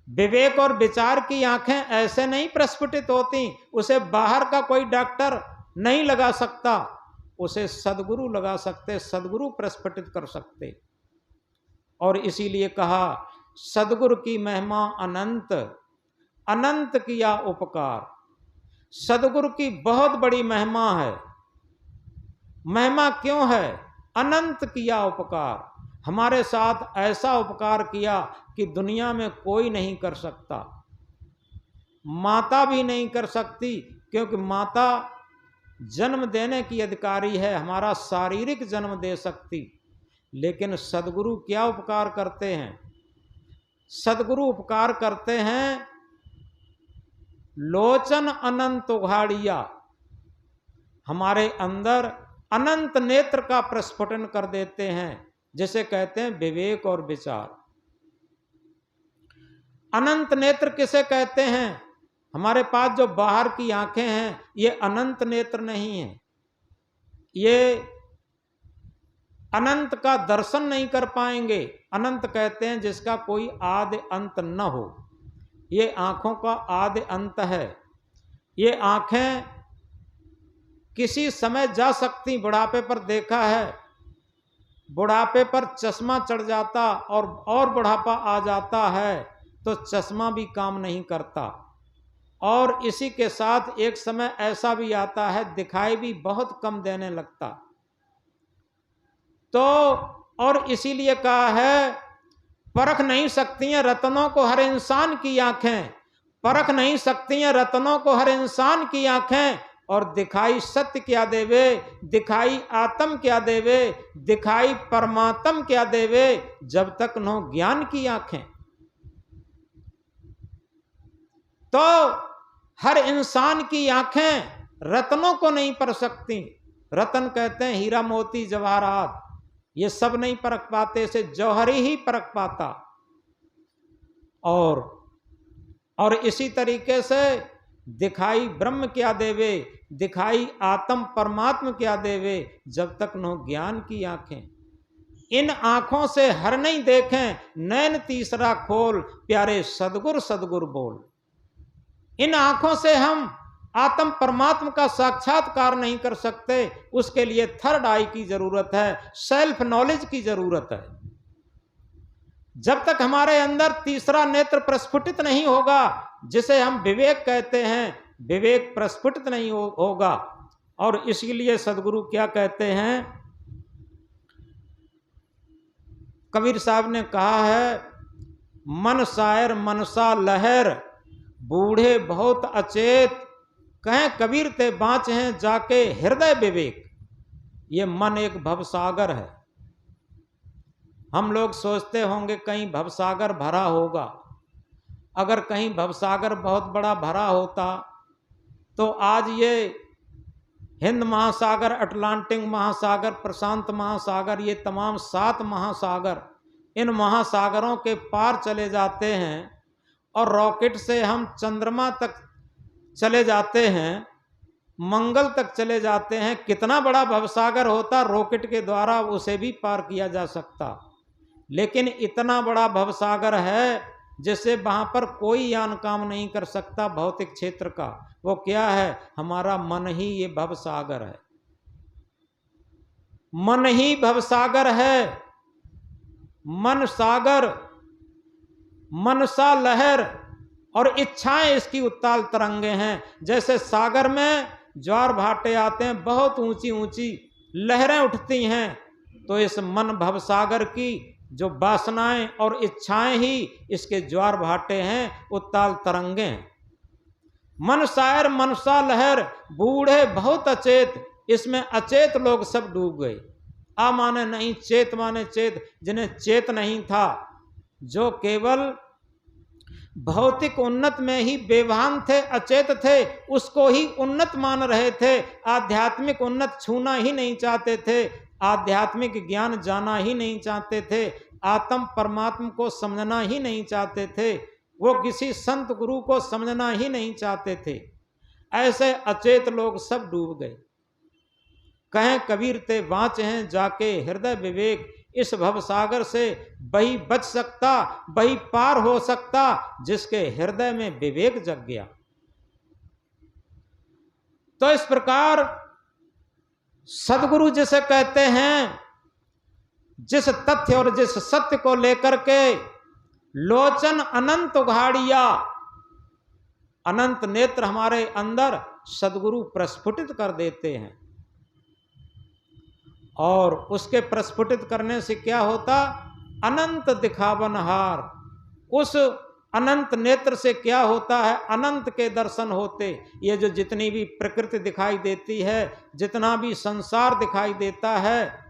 विवेक और विचार की आंखें ऐसे नहीं प्रस्फुटित होती। उसे बाहर का कोई डॉक्टर नहीं लगा सकता, उसे सदगुरु लगा सकते, सदगुरु प्रस्फुटित कर सकते। और इसीलिए कहा, सदगुरु की महिमा अनंत, अनंत किया उपकार। सदगुरु की बहुत बड़ी महिमा है। महिमा क्यों है? अनंत किया उपकार। हमारे साथ ऐसा उपकार किया कि दुनिया में कोई नहीं कर सकता। माता भी नहीं कर सकती, क्योंकि माता जन्म देने की अधिकारी है, हमारा शारीरिक जन्म दे सकती। लेकिन सदगुरु क्या उपकार करते हैं? सदगुरु उपकार करते हैं, लोचन अनंत उघाड़िया, हमारे अंदर अनंत नेत्र का प्रस्फुटन कर देते हैं, जिसे कहते हैं विवेक और विचार। अनंत नेत्र किसे कहते हैं? हमारे पास जो बाहर की आंखें हैं, ये अनंत नेत्र नहीं है। ये अनंत का दर्शन नहीं कर पाएंगे। अनंत कहते हैं जिसका कोई आदि अंत न हो। ये आंखों का आदि अंत है। ये आंखें किसी समय जा सकती। बुढ़ापे पर देखा है, बुढ़ापे पर चश्मा चढ़ जाता और बुढ़ापा आ जाता है तो चश्मा भी काम नहीं करता। और इसी के साथ एक समय ऐसा भी आता है, दिखाई भी बहुत कम देने लगता। तो और इसीलिए कहा है, परख नहीं सकती हैं रत्नों को हर इंसान की आंखें, परख नहीं सकती हैं रत्नों को हर इंसान की आंखें। और दिखाई सत्य क्या देवे, दिखाई आत्म क्या देवे, दिखाई परमात्म क्या देवे, जब तक नो ज्ञान की आंखें। तो हर इंसान की आंखें रत्नों को नहीं परख सकती। रत्न कहते हैं हीरा मोती जवाहरात, ये सब नहीं परख पाते, से जौहरी ही परख पाता। और इसी तरीके से दिखाई ब्रह्म क्या देवे, दिखाई आत्म परमात्म क्या देवे, जब तक नो ज्ञान की आंखें। इन आंखों से हर नहीं देखें, नैन तीसरा खोल, प्यारे सदगुरु सदगुरु बोल। इन आंखों से हम आत्म परमात्मा का साक्षात्कार नहीं कर सकते, उसके लिए थर्ड आई की जरूरत है, सेल्फ नॉलेज की जरूरत है। जब तक हमारे अंदर तीसरा नेत्र प्रस्फुटित नहीं होगा, जिसे हम विवेक कहते हैं, विवेक प्रस्फुटित नहीं होगा। और इसीलिए सदगुरु क्या कहते हैं, कबीर साहब ने कहा है, मन शायर मनसा लहर, बूढ़े बहुत अचेत, कहें कबीर ते बाँच हैं जाके हृदय विवेक। ये मन एक भवसागर है। हम लोग सोचते होंगे कहीं भवसागर भरा होगा। अगर कहीं भवसागर बहुत बड़ा भरा होता तो आज ये हिंद महासागर, अटलांटिक महासागर, प्रशांत महासागर, ये तमाम 7 महासागर, इन महासागरों के पार चले जाते हैं और रॉकेट से हम चंद्रमा तक चले जाते हैं, मंगल तक चले जाते हैं। कितना बड़ा भवसागर होता, रॉकेट के द्वारा उसे भी पार किया जा सकता। लेकिन इतना बड़ा भवसागर है जिससे वहां पर कोई यान काम नहीं कर सकता भौतिक क्षेत्र का। वो क्या है? हमारा मन ही ये भवसागर है। मन ही भवसागर है। मन सागर, मनसा लहर, और इच्छाएं इसकी उत्ताल तरंगे हैं। जैसे सागर में ज्वार भाटे आते हैं, बहुत ऊंची ऊंची लहरें उठती हैं, तो इस मन भवसागर की जो वासनाएं और इच्छाएं ही इसके ज्वार भाटे हैं, उत्ताल तरंगे हैं। मन शायर मनसा लहर, बूढ़े बहुत अचेत, इसमें अचेत लोग सब डूब गए। आ माने नहीं, चेत माने चेत, जिन्हें चेत नहीं था, जो केवल भौतिक उन्नत में ही बेभान थे, अचेत थे, उसको ही उन्नत मान रहे थे। आध्यात्मिक उन्नत छूना ही नहीं चाहते थे, आध्यात्मिक ज्ञान जाना ही नहीं चाहते थे, आत्म परमात्मा को समझना ही नहीं चाहते थे, वो किसी संत गुरु को समझना ही नहीं चाहते थे। ऐसे अचेत लोग सब डूब गए। कहें कबीर ते बाँच हैं जाके हृदय विवेक। इस भवसागर से वही बच सकता, वही पार हो सकता जिसके हृदय में विवेक जग गया। तो इस प्रकार सदगुरु जिसे कहते हैं, जिस तथ्य और जिस सत्य को लेकर के लोचन अनंत उघाड़िया, अनंत नेत्र हमारे अंदर सदगुरु प्रस्फुटित कर देते हैं। और उसके प्रस्फुटित करने से क्या होता? अनंत दिखावनहार। उस अनंत नेत्र से क्या होता है? अनंत के दर्शन होते। ये जो जितनी भी प्रकृति दिखाई देती है, जितना भी संसार दिखाई देता है,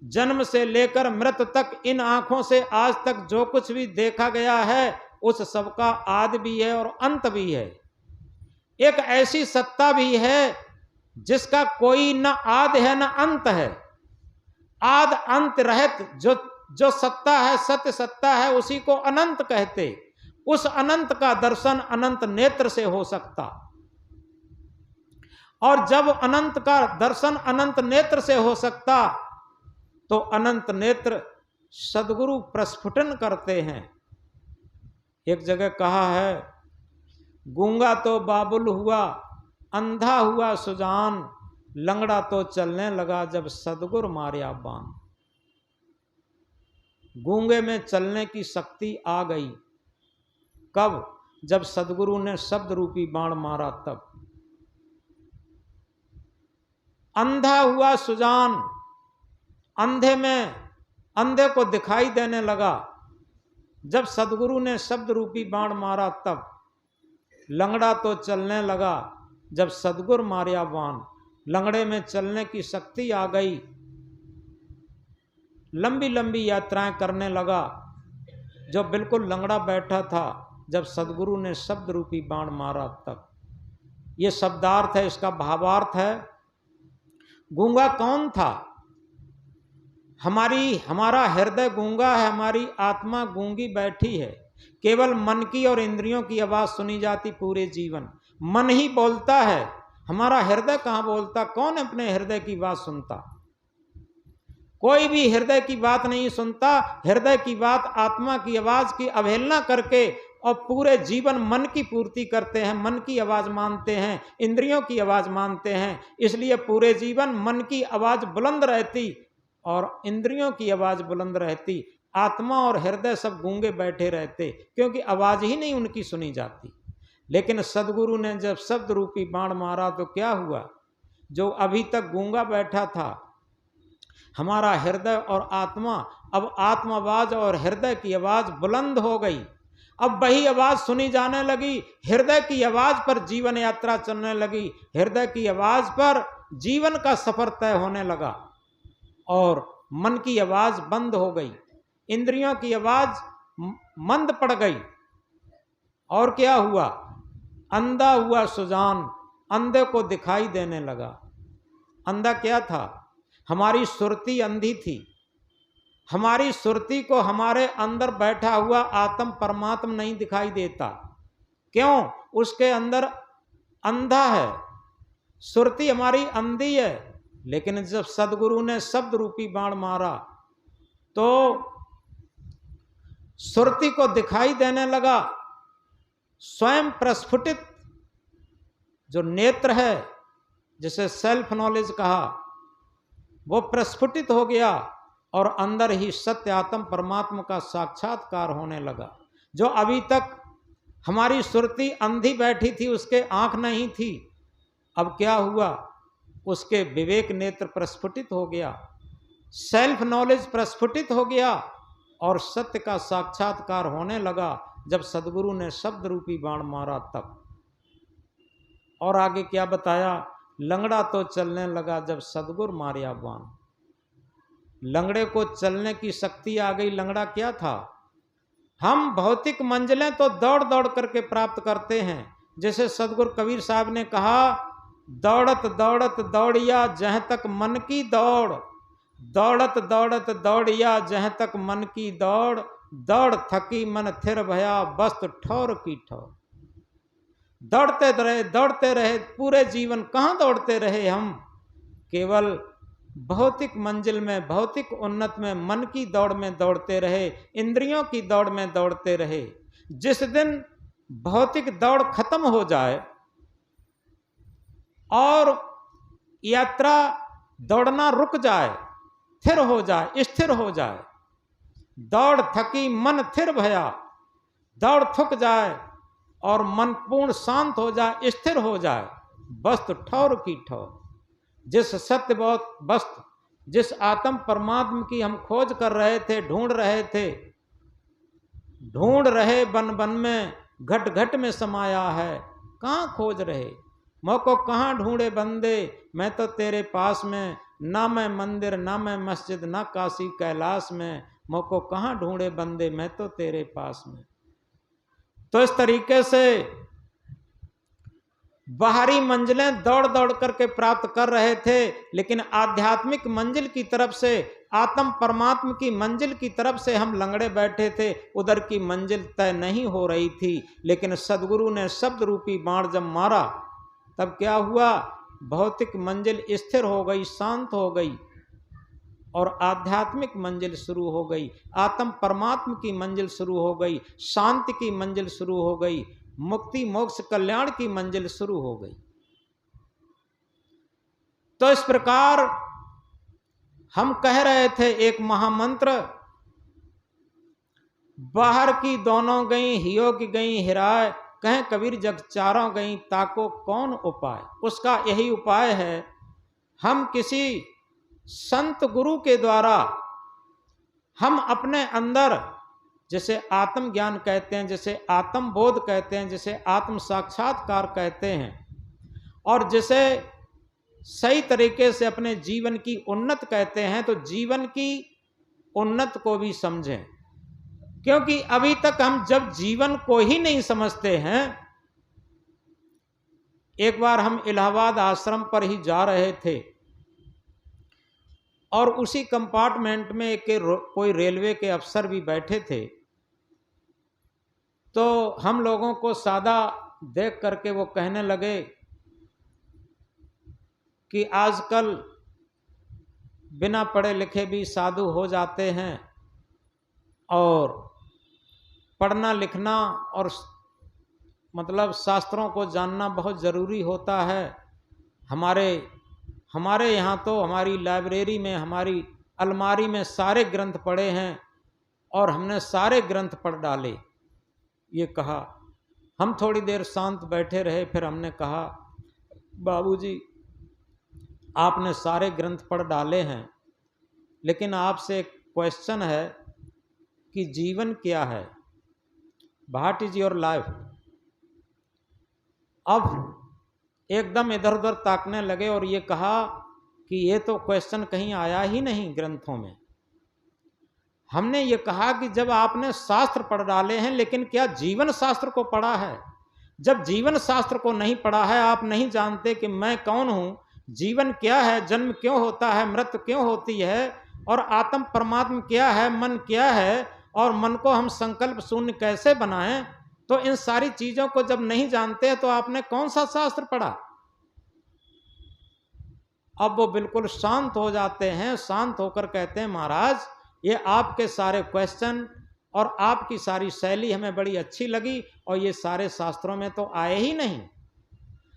जन्म से लेकर मृत्यु तक, इन आंखों से आज तक जो कुछ भी देखा गया है, उस सबका आदि भी है और अंत भी है। एक ऐसी सत्ता भी है जिसका कोई न आदि है न अंत है। आद अंत रहित जो सत्ता है, सत्य सत्ता है, उसी को अनंत कहते। उस अनंत का दर्शन अनंत नेत्र से हो सकता। और जब अनंत का दर्शन अनंत नेत्र से हो सकता, तो अनंत नेत्र सदगुरु प्रस्फुटन करते हैं। एक जगह कहा है, गूंगा तो बाबुल हुआ, अंधा हुआ सुजान, लंगड़ा तो चलने लगा जब सदगुरु मारिया बान। गूंगे में चलने की शक्ति आ गई कब? जब सदगुरु ने शब्द रूपी बाण मारा तब। अंधा हुआ सुजान, अंधे में अंधे को दिखाई देने लगा जब सदगुरु ने शब्द रूपी बाण मारा तब। लंगड़ा तो चलने लगा जब सदगुरु मारिया बाण। लंगड़े में चलने की शक्ति आ गई, लंबी लंबी यात्राएं करने लगा। जो बिल्कुल लंगड़ा बैठा था, जब सदगुरु ने शब्द रूपी बाण मारा तब। ये शब्दार्थ है, इसका भावार्थ है। गूंगा कौन था? हमारा हृदय गूंगा है, हमारी आत्मा गूंगी बैठी है। केवल मन की और इंद्रियों की आवाज सुनी जाती पूरे जीवन। मन ही बोलता है, हमारा हृदय कहां बोलता? कौन अपने हृदय की बात सुनता? कोई भी हृदय की बात नहीं सुनता। हृदय की बात, आत्मा की आवाज की अवहेलना करके और पूरे जीवन मन की पूर्ति करते हैं, मन की आवाज मानते हैं, इंद्रियों की आवाज मानते हैं। इसलिए पूरे जीवन मन की आवाज बुलंद रहती और इंद्रियों की आवाज बुलंद रहती। आत्मा और हृदय सब गूंगे बैठे रहते, क्योंकि आवाज ही नहीं उनकी सुनी जाती। लेकिन सदगुरु ने जब शब्द रूपी बाण मारा तो क्या हुआ? जो अभी तक गूंगा बैठा था हमारा हृदय और आत्मा, अब आत्मावाज और हृदय की आवाज बुलंद हो गई। अब वही आवाज सुनी जाने लगी। हृदय की आवाज पर जीवन यात्रा चलने लगी। हृदय की आवाज पर जीवन का सफर तय होने लगा और मन की आवाज बंद हो गई, इंद्रियों की आवाज मंद पड़ गई। और क्या हुआ? अंधा हुआ सुजान, अंधे को दिखाई देने लगा। अंधा क्या था? हमारी सुरती अंधी थी। हमारी सुरती को हमारे अंदर बैठा हुआ आत्म परमात्मा नहीं दिखाई देता। क्यों? उसके अंदर अंधा है, सुरती हमारी अंधी है। लेकिन जब सदगुरु ने शब्द रूपी बाण मारा तो सुरती को दिखाई देने लगा। स्वयं प्रस्फुटित जो नेत्र है, जिसे सेल्फ नॉलेज कहा, वो प्रस्फुटित हो गया और अंदर ही सत्य आत्म परमात्मा का साक्षात्कार होने लगा। जो अभी तक हमारी सुरती अंधी बैठी थी, उसके आंख नहीं थी, अब क्या हुआ? उसके विवेक नेत्र प्रस्फुटित हो गया, सेल्फ नॉलेज प्रस्फुटित हो गया और सत्य का साक्षात्कार होने लगा जब सदगुरु ने शब्द रूपी बाण मारा तब। और आगे क्या बताया? लंगड़ा तो चलने लगा जब सदगुरु मारिया बाण। लंगड़े को चलने की शक्ति आ गई। लंगड़ा क्या था? हम भौतिक मंजिलें तो दौड़ दौड़ करके प्राप्त करते हैं। जैसे सदगुरु कबीर साहब ने कहा, दौड़त दौड़त दौड़िया जहाँ तक मन की दौड़, दौड़त दौड़त दौड़िया जहाँ तक मन की दौड़, दौड़ थकी मन थिर भया बस्त ठौर की ठौर। दौड़ते रहे पूरे जीवन। कहाँ दौड़ते रहे हम? केवल भौतिक मंजिल में, भौतिक उन्नत में, मन की दौड़ में दौड़ते रहे, इंद्रियों की दौड़ में दौड़ते रहे। जिस दिन भौतिक दौड़ खत्म हो जाए और यात्रा दौड़ना रुक जाए, थिर हो जाए, स्थिर हो जाए, दौड़ थकी मन थिर भया, दौड़ थक जाए और मन पूर्ण शांत हो जाए, स्थिर हो जाए, बस्त ठौर की ठौर। जिस सत्य वस्तु, जिस आत्म परमात्मा की हम खोज कर रहे थे, ढूंढ रहे थे, ढूंढ रहे बन बन में, घट घट में समाया है, कहाँ खोज रहे? मोको कहाँ ढूंढे बंदे, मैं तो तेरे पास में, ना मैं मंदिर ना मैं मस्जिद ना काशी कैलाश में, मोको कहाँ ढूंढे बंदे, मैं तो तेरे पास में। तो इस तरीके से बाहरी मंजिलें दौड़ दौड़ करके प्राप्त कर रहे थे, लेकिन आध्यात्मिक मंजिल की तरफ से, आत्म परमात्मा की मंजिल की तरफ से हम लंगड़े बैठे थे। उधर की मंजिल तय नहीं हो रही थी। लेकिन सदगुरु ने शब्द रूपी बाण जब मारा तब क्या हुआ? भौतिक मंजिल स्थिर हो गई, शांत हो गई और आध्यात्मिक मंजिल शुरू हो गई, आत्म परमात्मा की मंजिल शुरू हो गई, शांति की मंजिल शुरू हो गई, मुक्ति मोक्ष कल्याण की मंजिल शुरू हो गई। तो इस प्रकार हम कह रहे थे एक महामंत्र, बाहर की दोनों गई हियो की गई हिराए, कहें कबीर जग चारों गई ताको कौन उपाय। उसका यही उपाय है, हम किसी संत गुरु के द्वारा हम अपने अंदर, जिसे आत्म ज्ञान कहते हैं, जिसे आत्म बोध कहते हैं, जिसे आत्म साक्षात्कार कहते हैं, और जिसे सही तरीके से अपने जीवन की उन्नत कहते हैं, तो जीवन की उन्नत को भी समझें। क्योंकि अभी तक हम जब जीवन को ही नहीं समझते हैं, एक बार हम इलाहाबाद आश्रम पर ही जा रहे थे और उसी कंपार्टमेंट में कोई रेलवे के अफसर भी बैठे थे। तो हम लोगों को सादा देख करके वो कहने लगे कि आजकल बिना पढ़े लिखे भी साधु हो जाते हैं और पढ़ना लिखना और मतलब शास्त्रों को जानना बहुत ज़रूरी होता है। हमारे यहाँ तो हमारी लाइब्रेरी में, हमारी अलमारी में सारे ग्रंथ पड़े हैं और हमने सारे ग्रंथ पढ़ डाले। ये कहा। हम थोड़ी देर शांत बैठे रहे, फिर हमने कहा बाबूजी आपने सारे ग्रंथ पढ़ डाले हैं, लेकिन आपसे एक क्वेश्चन है कि जीवन क्या है, व्हाट इज योर लाइफ। अब एकदम इधर उधर ताकने लगे और ये कहा कि ये तो क्वेश्चन कहीं आया ही नहीं ग्रंथों में। हमने ये कहा कि जब आपने शास्त्र पढ़ डाले हैं, लेकिन क्या जीवन शास्त्र को पढ़ा है? जब जीवन शास्त्र को नहीं पढ़ा है, आप नहीं जानते कि मैं कौन हूं, जीवन क्या है, जन्म क्यों होता है, मृत्यु क्यों होती है, और आत्म परमात्मा क्या है, मन क्या है, और मन को हम संकल्प शून्य कैसे बनाएं, तो इन सारी चीजों को जब नहीं जानते तो आपने कौन सा शास्त्र पढ़ा। अब वो बिल्कुल शांत हो जाते हैं, शांत होकर कहते हैं महाराज ये आपके सारे क्वेश्चन और आपकी सारी शैली हमें बड़ी अच्छी लगी और ये सारे शास्त्रों में तो आए ही नहीं।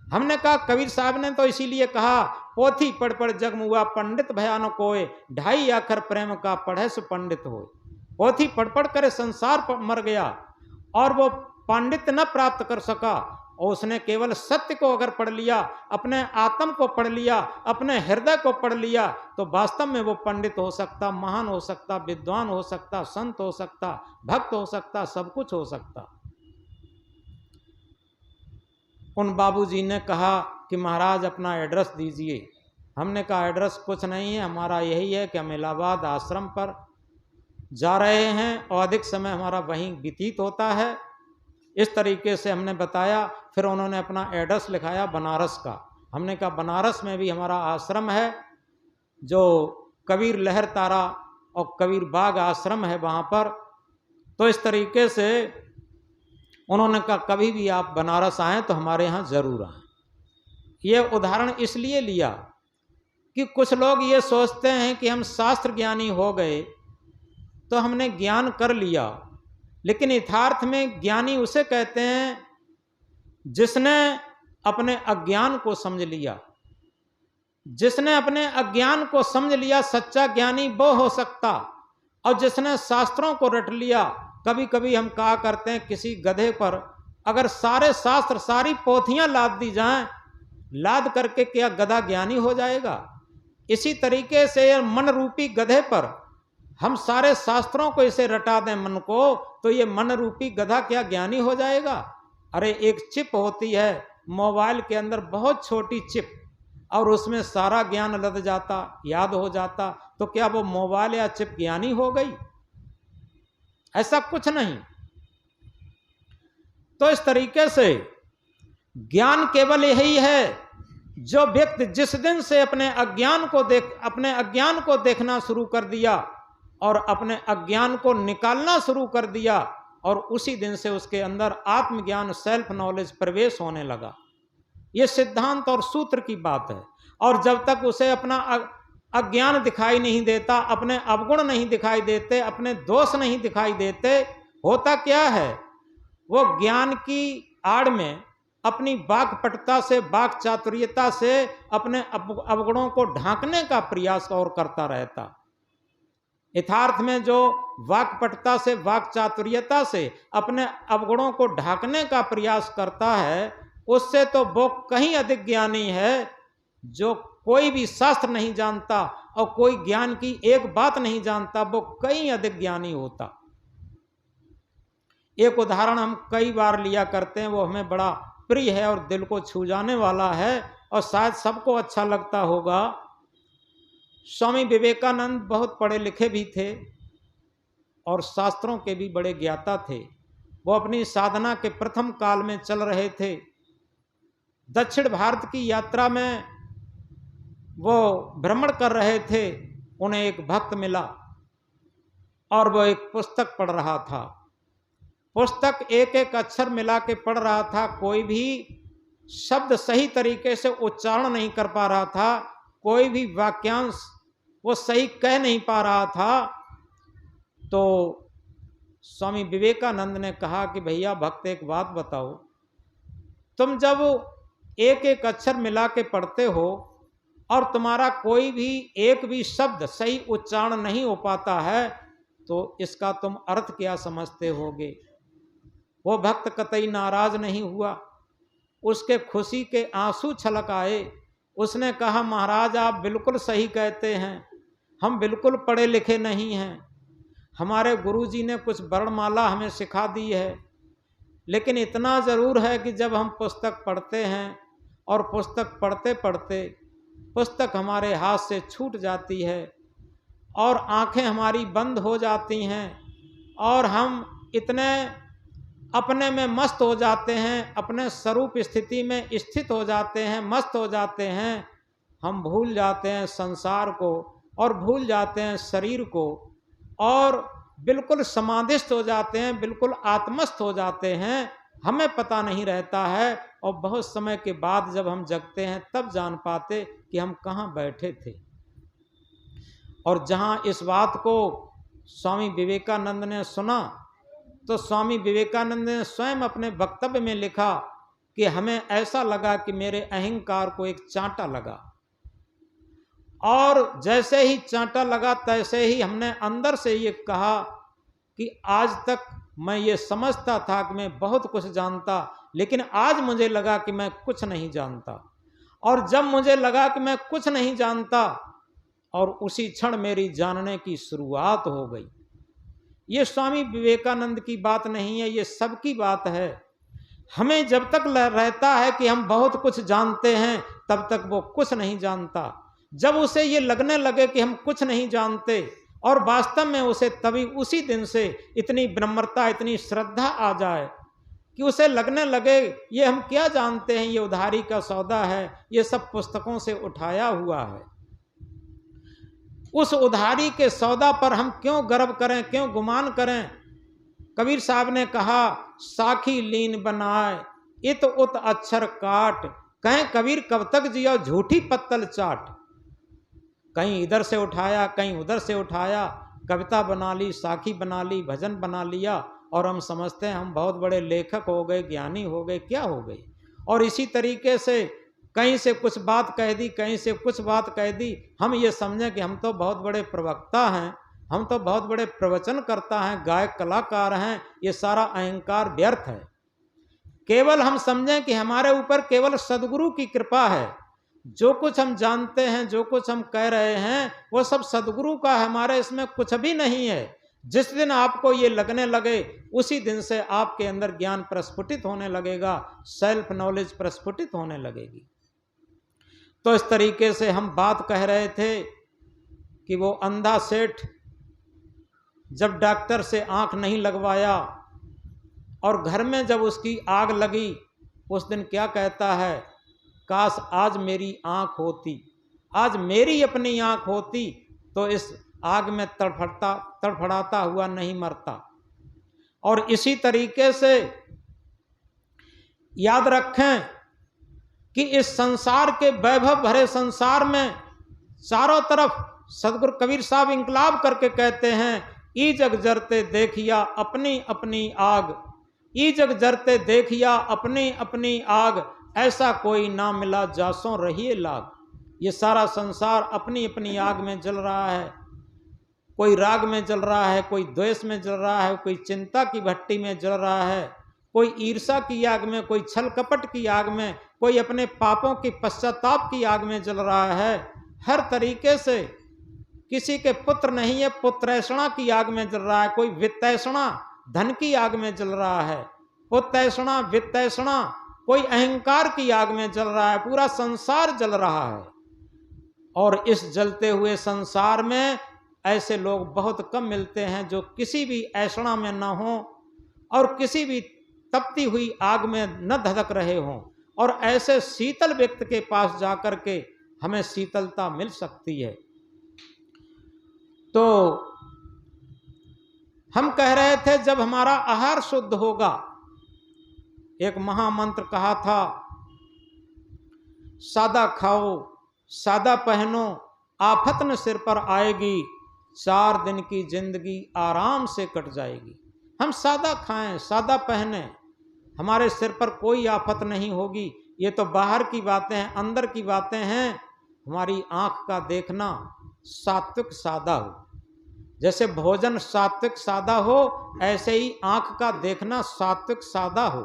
हमने कहा कबीर साहब ने तो इसीलिए कहा पोथी पढ़ पढ़ जग मुआ पंडित भयानक होए, 2.5 अक्षर प्रेम का पढ़े सो पंडित होए। पोथी पढ़ पढ़ कर संसार मर गया और वो पांडित्य न प्राप्त कर सका, और उसने केवल सत्य को अगर पढ़ लिया, अपने आत्म को पढ़ लिया, अपने हृदय को पढ़ लिया, तो वास्तव में वो पंडित हो सकता, महान हो सकता, विद्वान हो सकता, संत हो सकता, भक्त हो सकता, सब कुछ हो सकता। उन बाबूजी ने कहा कि महाराज अपना एड्रेस दीजिए। हमने कहा एड्रेस कुछ नहीं है, हमारा यही है कि हम इलाहाबाद आश्रम पर जा रहे हैं और अधिक समय हमारा वहीं व्यतीत होता है। इस तरीके से हमने बताया। फिर उन्होंने अपना एड्रेस लिखाया बनारस का। हमने कहा बनारस में भी हमारा आश्रम है, जो कबीर लहर तारा और कबीर बाग आश्रम है वहाँ पर। तो इस तरीके से उन्होंने कहा कभी भी आप बनारस आएँ तो हमारे यहाँ ज़रूर आएँ। ये उदाहरण इसलिए लिया कि कुछ लोग ये सोचते हैं कि हम शास्त्र ज्ञानी हो गए तो हमने ज्ञान कर लिया, लेकिन यथार्थ में ज्ञानी उसे कहते हैं जिसने अपने अज्ञान को समझ लिया। जिसने अपने अज्ञान को समझ लिया सच्चा ज्ञानी वो हो सकता। और जिसने शास्त्रों को रट लिया, कभी कभी हम कहा करते हैं किसी गधे पर अगर सारे शास्त्र सारी पोथियां लाद दी जाएं, लाद करके क्या गधा ज्ञानी हो जाएगा? इसी तरीके से मन रूपी गधे पर हम सारे शास्त्रों को इसे रटा दें मन को, तो ये मन रूपी गधा क्या ज्ञानी हो जाएगा? अरे एक चिप होती है मोबाइल के अंदर, बहुत छोटी चिप, और उसमें सारा ज्ञान लद जाता, याद हो जाता, तो क्या वो मोबाइल या चिप ज्ञानी हो गई? ऐसा कुछ नहीं। तो इस तरीके से ज्ञान केवल यही है, जो व्यक्ति जिस दिन से अपने अज्ञान को देखना शुरू कर दिया और अपने अज्ञान को निकालना शुरू कर दिया, और उसी दिन से उसके अंदर आत्मज्ञान सेल्फ नॉलेज प्रवेश होने लगा। ये सिद्धांत और सूत्र की बात है। और जब तक उसे अपना अज्ञान दिखाई नहीं देता, अपने अवगुण नहीं दिखाई देते, अपने दोष नहीं दिखाई देते, होता क्या है? वो ज्ञान की आड़ में अपनी वाक्पटुता से, वाक चातुर्यता से अपने अवगुणों को ढांकने का प्रयास और करता रहता। यथार्थ में जो वाक्पटुता से, वाक चातुर्यता से अपने अवगुणों को ढांकने का प्रयास करता है, उससे तो वो कहीं अधिक ज्ञानी है, जो कोई भी शास्त्र नहीं जानता और कोई ज्ञान की एक बात नहीं जानता, वो कहीं अधिक ज्ञानी होता। एक उदाहरण हम कई बार लिया करते हैं, वो हमें बड़ा प्रिय है और दिल को छू जाने वाला है और शायद सबको अच्छा लगता होगा। स्वामी विवेकानंद बहुत पढ़े लिखे भी थे और शास्त्रों के भी बड़े ज्ञाता थे। वो अपनी साधना के प्रथम काल में चल रहे थे। दक्षिण भारत की यात्रा में वो भ्रमण कर रहे थे। उन्हें एक भक्त मिला और वो एक पुस्तक पढ़ रहा था। पुस्तक एक एक अक्षर मिला के पढ़ रहा था, कोई भी शब्द सही तरीके से उच्चारण नहीं कर पा रहा था, कोई भी वाक्यांश वो सही कह नहीं पा रहा था। तो स्वामी विवेकानंद ने कहा कि भैया भक्त एक बात बताओ, तुम जब एक एक अक्षर मिला के पढ़ते हो और तुम्हारा कोई भी एक भी शब्द सही उच्चारण नहीं हो पाता है, तो इसका तुम अर्थ क्या समझते होगे। वो भक्त कतई नाराज नहीं हुआ, उसके खुशी के आंसू छलक आए। उसने कहा महाराज आप बिल्कुल सही कहते हैं, हम बिल्कुल पढ़े लिखे नहीं हैं, हमारे गुरुजी ने कुछ वर्णमाला हमें सिखा दी है, लेकिन इतना ज़रूर है कि जब हम पुस्तक पढ़ते हैं और पुस्तक पढ़ते पढ़ते पुस्तक हमारे हाथ से छूट जाती है और आंखें हमारी बंद हो जाती हैं और हम इतने अपने में मस्त हो जाते हैं, अपने स्वरूप स्थिति में स्थित हो जाते हैं, मस्त हो जाते हैं, हम भूल जाते हैं संसार को और भूल जाते हैं शरीर को और बिल्कुल समाधिस्थ हो जाते हैं, बिल्कुल आत्मस्थ हो जाते हैं, हमें पता नहीं रहता है। और बहुत समय के बाद जब हम जगते हैं तब जान पाते कि हम कहाँ बैठे थे। और जहाँ इस बात को स्वामी विवेकानंद ने सुना तो स्वामी विवेकानंद ने स्वयं अपने वक्तव्य में लिखा कि हमें ऐसा लगा कि मेरे अहंकार को एक चांटा लगा, और जैसे ही चांटा लगा तैसे ही हमने अंदर से ये कहा कि आज तक मैं ये समझता था कि मैं बहुत कुछ जानता, लेकिन आज मुझे लगा कि मैं कुछ नहीं जानता। और जब मुझे लगा कि मैं कुछ नहीं जानता और उसी क्षण मेरी जानने की शुरुआत हो गई। ये स्वामी विवेकानंद की बात नहीं है, ये सबकी बात है। हमें जब तक रहता है कि हम बहुत कुछ जानते हैं तब तक वो कुछ नहीं जानता। जब उसे ये लगने लगे कि हम कुछ नहीं जानते और वास्तव में उसे तभी उसी दिन से इतनी विनम्रता, इतनी श्रद्धा आ जाए कि उसे लगने लगे ये हम क्या जानते हैं, ये उधारी का सौदा है, ये सब पुस्तकों से उठाया हुआ है। उस उधारी के सौदा पर हम क्यों गर्व करें, क्यों गुमान करें। कबीर साहब ने कहा साखी लीन बनाए इत उत अक्षर काट, कहें कबीर कब तक जियो झूठी पत्तल चाट। कहीं इधर से उठाया, कहीं उधर से उठाया, कविता बना ली, साखी बना ली, भजन बना लिया और हम समझते हैं हम बहुत बड़े लेखक हो गए, ज्ञानी हो गए, क्या हो गए। और इसी तरीके से कहीं से कुछ बात कह दी, कहीं से कुछ बात कह दी, हम ये समझें कि हम तो बहुत बड़े प्रवक्ता हैं, हम तो बहुत बड़े प्रवचनकर्ता हैं, गायक कलाकार हैं। ये सारा अहंकार व्यर्थ है। केवल हम समझें कि हमारे ऊपर केवल सद्गुरु की कृपा है। जो कुछ हम जानते हैं, जो कुछ हम कह रहे हैं, वो सब सद्गुरु का, हमारे इसमें कुछ भी नहीं है। जिस दिन आपको ये लगने लगे उसी दिन से आपके अंदर ज्ञान प्रस्फुटित होने लगेगा, सेल्फ नॉलेज प्रस्फुटित होने लगेगी। तो इस तरीके से हम बात कह रहे थे कि वो अंधा सेठ जब डॉक्टर से आंख नहीं लगवाया और घर में जब उसकी आग लगी, उस दिन क्या कहता है, काश आज मेरी आंख होती, आज मेरी अपनी आंख होती तो इस आग में तड़फड़ाता हुआ नहीं मरता। और इसी तरीके से याद रखें कि इस संसार के वैभव भरे संसार में चारों तरफ सदगुरु कबीर साहब इंकलाब करके कहते हैं, ई जग जरते देखिया अपनी अपनी आग, ई जग जरते देखिया अपनी अपनी आग, ऐसा कोई ना मिला जासों रहिए लाग। ये सारा संसार अपनी अपनी आग में जल रहा है। कोई राग में जल रहा है, कोई द्वेष में जल रहा है, कोई चिंता की भट्टी में जल रहा है, कोई ईर्ष्या की आग में, कोई छल कपट की आग में, कोई अपने पापों की पश्चाताप की आग में जल रहा है। हर तरीके से किसी के पुत्र नहीं है, पुत्रैषणा की आग में जल रहा है, कोई वित्तैषणा धन की आग में जल रहा है, पुत्रैषणा वित्तैषणा कोई अहंकार की आग में जल रहा है। पूरा संसार जल रहा है। और इस जलते हुए संसार में ऐसे लोग बहुत कम मिलते हैं जो किसी भी ऐषणा में न हो और किसी भी तपती हुई आग में न धधक रहे हों। और ऐसे शीतल व्यक्ति के पास जाकर के हमें शीतलता मिल सकती है। तो हम कह रहे थे जब हमारा आहार शुद्ध होगा, एक महामंत्र कहा था, सादा खाओ सादा पहनो आफत न सिर पर आएगी, 4 दिन की जिंदगी आराम से कट जाएगी। हम सादा खाएं सादा पहने, हमारे सिर पर कोई आफत नहीं होगी। ये तो बाहर की बातें हैं, अंदर की बातें हैं। हमारी आंख का देखना सात्विक सादा हो, जैसे भोजन सात्विक सादा हो, ऐसे ही आंख का देखना सात्विक सादा हो,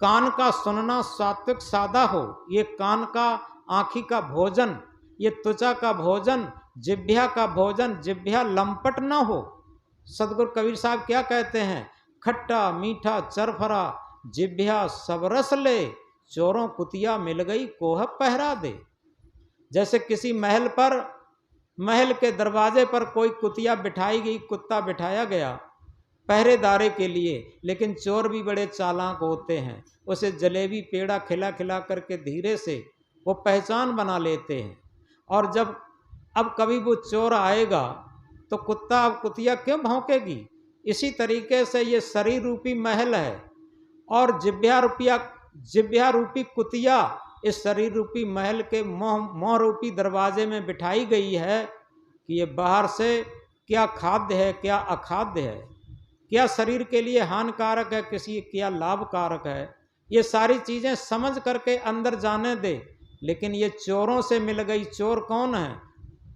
कान का सुनना सात्विक सादा हो। ये कान का आँखी का भोजन, ये त्वचा का भोजन, जिह्वा का भोजन, जिह्वा लंपट न हो। सदगुरु कबीर साहब क्या कहते हैं, खट्टा मीठा चरफरा जिह्वा सब रस ले, चोरों कुतिया मिल गई कोह पहरा दे। जैसे किसी महल पर, महल के दरवाजे पर कोई कुतिया बिठाई गई, कुत्ता बिठाया गया पहरेदारे के लिए, लेकिन चोर भी बड़े चालाक होते हैं, उसे जलेबी पेड़ा खिला खिला करके धीरे से वो पहचान बना लेते हैं। और जब अब कभी वो चोर आएगा तो कुत्ता अब कुतिया क्यों भौंकेगी। इसी तरीके से ये शरीर रूपी महल है और जिह्वा रूपी कुतिया इस शरीर रूपी महल के मोह रूपी दरवाजे में बिठाई गई है कि ये बाहर से क्या खाद्य है क्या अखाद्य है, क्या शरीर के लिए हानिकारक है, किसी क्या लाभकारक है, ये सारी चीज़ें समझ करके अंदर जाने दे। लेकिन ये चोरों से मिल गई। चोर कौन है,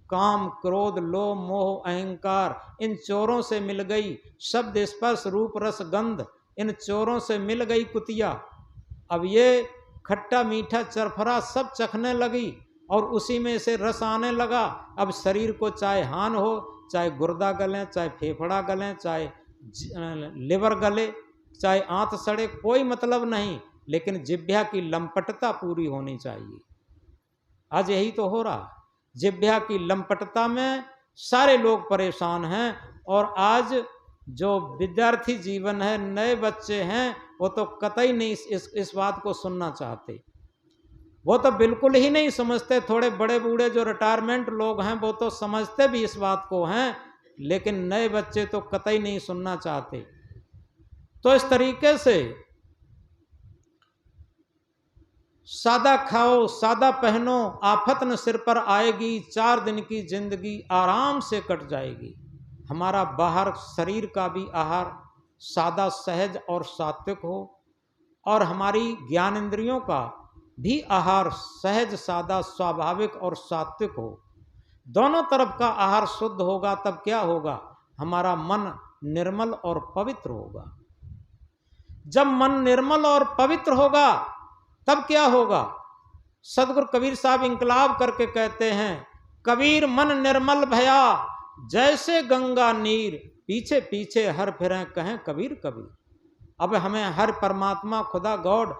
काम क्रोध लोभ मोह अहंकार, इन चोरों से मिल गई। शब्द स्पर्श रूप रस गंध, इन चोरों से मिल गई कुतिया। अब ये खट्टा मीठा चरफरा सब चखने लगी और उसी में से रस आने लगा। अब शरीर को चाहे हान हो, चाहे गुर्दा गलें, चाहे फेफड़ा गलें, चाहे लिवर गले, चाहे आंत सड़े, कोई मतलब नहीं, लेकिन जिह्वा की लंपटता पूरी होनी चाहिए। आज यही तो हो रहा, जिह्वा की लंपटता में सारे लोग परेशान हैं। और आज जो विद्यार्थी जीवन है, नए बच्चे हैं, वो तो कतई नहीं इस बात को सुनना चाहते, वो तो बिल्कुल ही नहीं समझते। थोड़े बड़े बूढ़े जो रिटायरमेंट लोग हैं वो तो समझते भी इस बात को हैं, लेकिन नए बच्चे तो कतई नहीं सुनना चाहते। तो इस तरीके से सादा खाओ सादा पहनो आफत न सिर पर आएगी, 4 दिन की जिंदगी आराम से कट जाएगी। हमारा बाहर शरीर का भी आहार सादा सहज और सात्विक हो, और हमारी ज्ञानेंद्रियों का भी आहार सहज सादा स्वाभाविक और सात्विक हो। दोनों तरफ का आहार शुद्ध होगा, तब क्या होगा, हमारा मन निर्मल और पवित्र होगा। जब मन निर्मल और पवित्र होगा तब क्या होगा, सदगुरु कबीर साहब इंकलाब करके कहते हैं, कबीर मन निर्मल भया जैसे गंगा नीर, पीछे पीछे हर फिरें कहें कबीर कबीर। अब हमें हर परमात्मा खुदा गॉड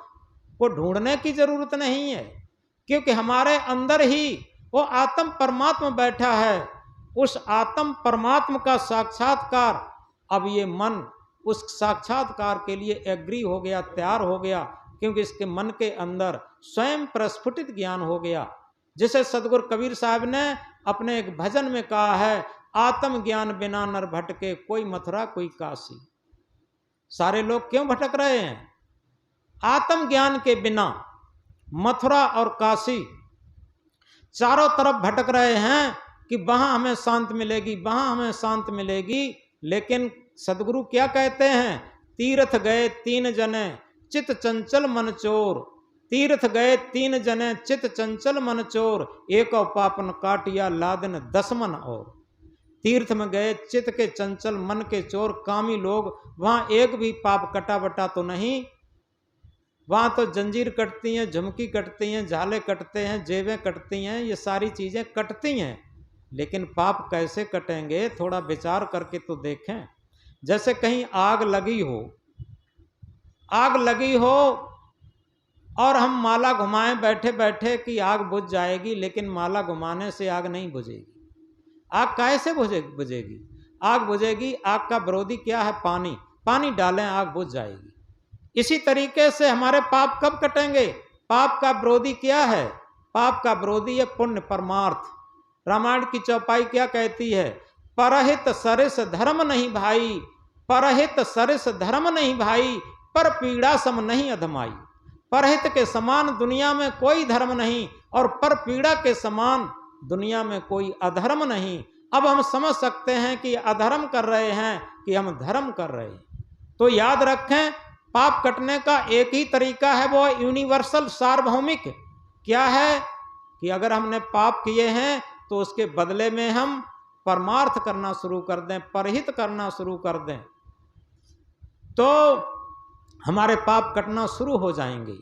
को ढूंढने की जरूरत नहीं है, क्योंकि हमारे अंदर ही वो आत्म परमात्मा बैठा है। उस आत्म परमात्मा का साक्षात्कार, अब ये मन उस साक्षात्कार के लिए एग्री हो गया, तैयार हो गया, क्योंकि इसके मन के अंदर स्वयं प्रस्फुटित ज्ञान हो गया। जिसे सदगुरु कबीर साहब ने अपने एक भजन में कहा है, आत्म ज्ञान बिना नर भटके, कोई मथुरा कोई काशी। सारे लोग क्यों भटक रहे हैं, आत्म ज्ञान के बिना मथुरा और काशी चारों तरफ भटक रहे हैं कि वहां हमें शांत मिलेगी, वहां हमें शांत मिलेगी। लेकिन सदगुरु क्या कहते हैं, तीर्थ गए 3 जने चित चंचल मन चोर, तीर्थ गए 3 जने चित चंचल मन चोर, एक पापन काटिया लादन 10 मन और। तीर्थ में गए चित के चंचल मन के चोर कामी लोग, वहां एक भी पाप कटा बटा तो नहीं। वहां तो जंजीर कटती हैं, झुमकी कटती हैं, झाले कटते हैं, जेबें कटती हैं, ये सारी चीजें कटती हैं, लेकिन पाप कैसे कटेंगे, थोड़ा विचार करके तो देखें। जैसे कहीं आग लगी हो, आग लगी हो और हम माला घुमाएं बैठे बैठे कि आग बुझ जाएगी, लेकिन माला घुमाने से आग नहीं बुझेगी। आग कैसे बुझेगी, आग बुझेगी, आग का विरोधी क्या है, पानी, पानी डालें आग बुझ जाएगी। इसी तरीके से हमारे पाप कब कटेंगे, पाप का विरोधी क्या है, पाप का विरोधी है पुण्य परमार्थ। रामायण की चौपाई क्या कहती है, परहित सरिस धर्म नहीं भाई, परहित सरिस धर्म नहीं भाई, पर पीड़ा सम नहीं अधमाई। परहित के समान दुनिया में कोई धर्म नहीं और पर पीड़ा के समान दुनिया में कोई अधर्म नहीं। अब हम समझ सकते हैं कि अधर्म कर रहे हैं कि हम धर्म कर रहे हैं। तो याद रखें, पाप कटने का एक ही तरीका है, वो यूनिवर्सल सार्वभौमिक। क्या है कि अगर हमने पाप किए हैं तो उसके बदले में हम परमार्थ करना शुरू कर दें, परहित करना शुरू कर दें, तो हमारे पाप कटना शुरू हो जाएंगे।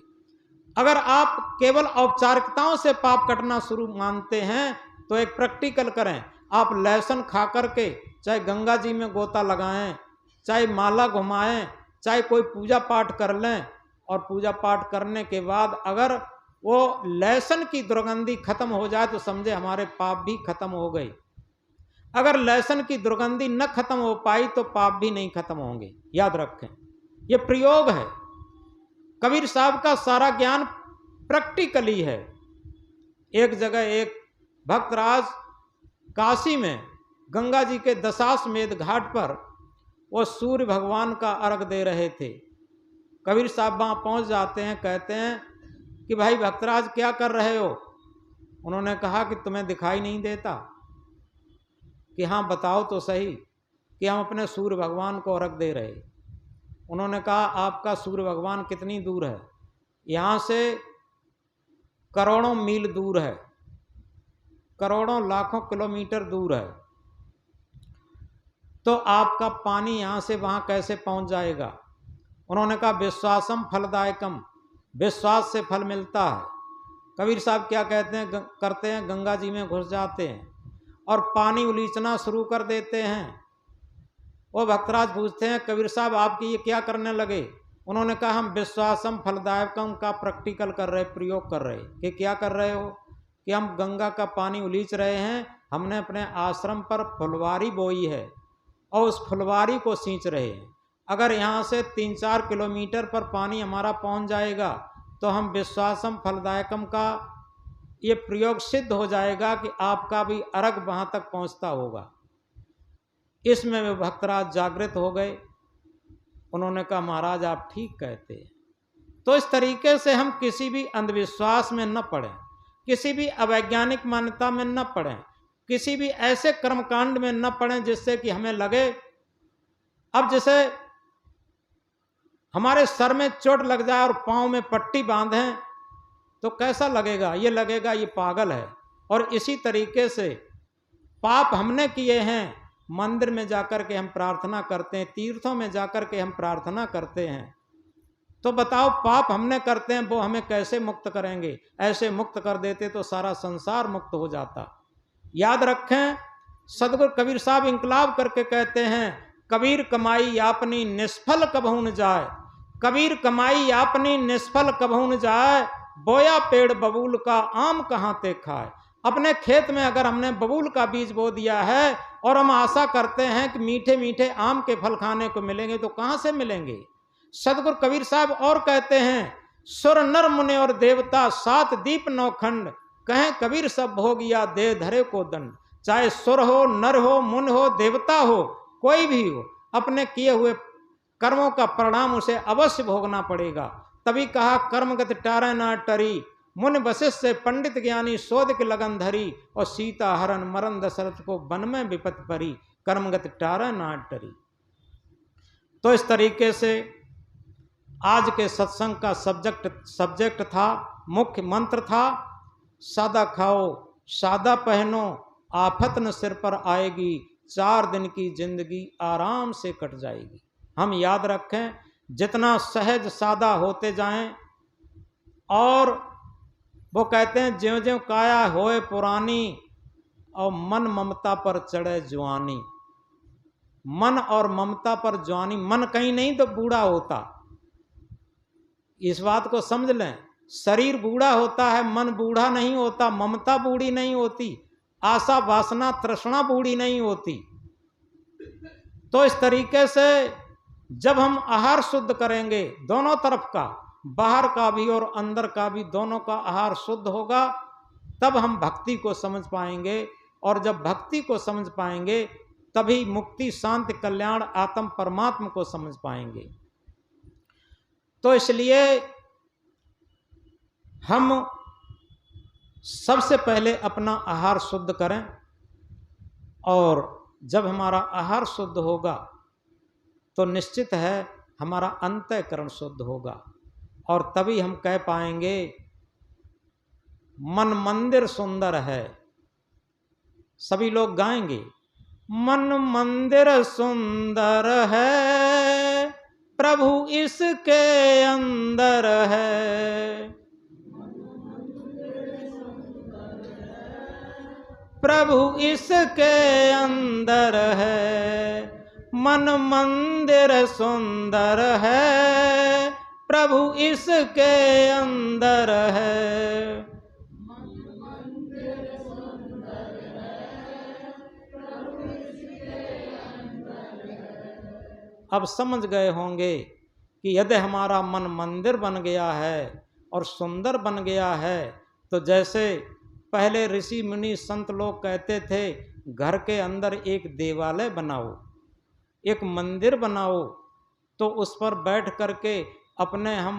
अगर आप केवल औपचारिकताओं से पाप कटना शुरू मानते हैं तो एक प्रैक्टिकल करें। आप लहसुन खा करके चाहे गंगा जी में गोता लगाएं, चाहे माला घुमाएं, चाहे कोई पूजा पाठ कर लें, और पूजा पाठ करने के बाद अगर वो लहसुन की दुर्गंधी खत्म हो जाए तो समझे हमारे पाप भी खत्म हो गए। अगर लहसुन की दुर्गंधी न खत्म हो पाई तो पाप भी नहीं खत्म होंगे। याद रखें, ये प्रयोग है। कबीर साहब का सारा ज्ञान प्रैक्टिकली है। एक जगह एक भक्तराज काशी में गंगा जी के दशाश्वमेध घाट पर वो सूर्य भगवान का अर्घ दे रहे थे। कबीर साहब वहाँ पहुँच जाते हैं, कहते हैं कि भाई भक्तराज क्या कर रहे हो? उन्होंने कहा कि तुम्हें दिखाई नहीं देता? कि हाँ बताओ तो सही। कि हम अपने सूर्य भगवान को अर्घ दे रहे। उन्होंने कहा आपका सूर्य भगवान कितनी दूर है? यहाँ से करोड़ों मील दूर है, करोड़ों लाखों किलोमीटर दूर है। तो आपका पानी यहाँ से वहाँ कैसे पहुँच जाएगा? उन्होंने कहा विश्वासम फलदायकम, विश्वास से फल मिलता है। कबीर साहब क्या कहते हैं करते हैं, गंगा जी में घुस जाते हैं और पानी उलीचना शुरू कर देते हैं। वो भक्तराज पूछते हैं कबीर साहब आपकी ये क्या करने लगे? उन्होंने कहा हम विश्वासम फलदायकम का प्रैक्टिकल कर रहे, प्रयोग कर रहे। कि क्या कर रहे हो? कि हम गंगा का पानी उलीच रहे हैं। हमने अपने आश्रम पर फुलवारी बोई है और उस फुलवारी को सींच रहे हैं। अगर यहाँ से 3-4 किलोमीटर पर पानी हमारा पहुँच जाएगा तो हम विश्वासम फलदायकम का ये प्रयोग सिद्ध हो जाएगा कि आपका भी अर्घ वहाँ तक पहुँचता होगा। इसमें वे भक्तराज जागृत हो गए। उन्होंने कहा महाराज आप ठीक कहते हैं। तो इस तरीके से हम किसी भी अंधविश्वास में न पड़ें, किसी भी अवैज्ञानिक मान्यता में न पड़ें, किसी भी ऐसे कर्मकांड में न पड़ें जिससे कि हमें लगे, अब जैसे हमारे सर में चोट लग जाए और पाँव में पट्टी बांधें तो कैसा लगेगा? ये लगेगा ये पागल है। और इसी तरीके से पाप हमने किए हैं, मंदिर में जाकर के हम प्रार्थना करते हैं, तीर्थों में जाकर के हम प्रार्थना करते हैं, तो बताओ पाप हमने करते हैं वो हमें कैसे मुक्त करेंगे? ऐसे मुक्त कर देते तो सारा संसार मुक्त हो जाता। याद रखें, सदगुरु कबीर साहब इंकलाब करके कहते हैं कबीर कमाई आपनी निष्फल कबहू न जाए, कबीर कमाई आपनी निष्फल कबहू न जाए, बोया पेड़ बबूल का आम कहाँ ते खाए। अपने खेत में अगर हमने बबूल का बीज बो दिया है और हम आशा करते हैं कि मीठे मीठे आम के फल खाने को मिलेंगे, तो कहाँ से मिलेंगे? सदगुरु कबीर साहब और कहते हैं सुर नर मुनि और देवता 7 दीप 9 खंड, कहें कबीर सब हो गया दे धरे को दंड। चाहे सुर हो, नर हो, मुन हो, देवता हो, कोई भी हो, अपने किए हुए कर्मों का परिणाम उसे अवश्य भोगना पड़ेगा। तभी कहा कर्मगत टारे ना टरी, मुनि वशिष्ठ से पंडित ज्ञानी शोध के लगन धरी, और सीता हरण मरण दशरथ को वन में विपत परी, कर्मगत टारे ना टरी। तो इस तरीके से आज के सत्संग का सब्जेक्ट था, मुख्य मंत्र था सादा खाओ सादा पहनो, आफत न सिर पर आएगी, 4 दिन की जिंदगी आराम से कट जाएगी। हम याद रखें, जितना सहज सादा होते जाएं, और वो कहते हैं ज्यों ज्यों काया होए पुरानी, और मन ममता पर चढ़े जवानी। मन और ममता पर जवानी, मन कहीं नहीं तो बूढ़ा होता, इस बात को समझ लें। शरीर बूढ़ा होता है, मन बूढ़ा नहीं होता, ममता बूढ़ी नहीं होती, आशा वासना तृष्णा बूढ़ी नहीं होती। तो इस तरीके से जब हम आहार शुद्ध करेंगे, दोनों तरफ का, बाहर का भी और अंदर का भी, दोनों का आहार शुद्ध होगा, तब हम भक्ति को समझ पाएंगे। और जब भक्ति को समझ पाएंगे तभी मुक्ति, शांति, कल्याण, आत्म परमात्मा को समझ पाएंगे। तो इसलिए हम सबसे पहले अपना आहार शुद्ध करें, और जब हमारा आहार शुद्ध होगा तो निश्चित है हमारा अंतःकरण शुद्ध होगा, और तभी हम कह पाएंगे मन मंदिर सुंदर है। सभी लोग गाएंगे, मन मंदिर सुंदर है, प्रभु इसके अंदर है, प्रभु इसके अंदर है, मन मंदिर सुंदर है, प्रभु इसके अंदर है। अब समझ गए होंगे कि यदि हमारा मन मंदिर बन गया है और सुंदर बन गया है, तो जैसे पहले ऋषि मुनि संत लोग कहते थे, घर के अंदर एक देवालय बनाओ, एक मंदिर बनाओ, तो उस पर बैठ करके अपने हम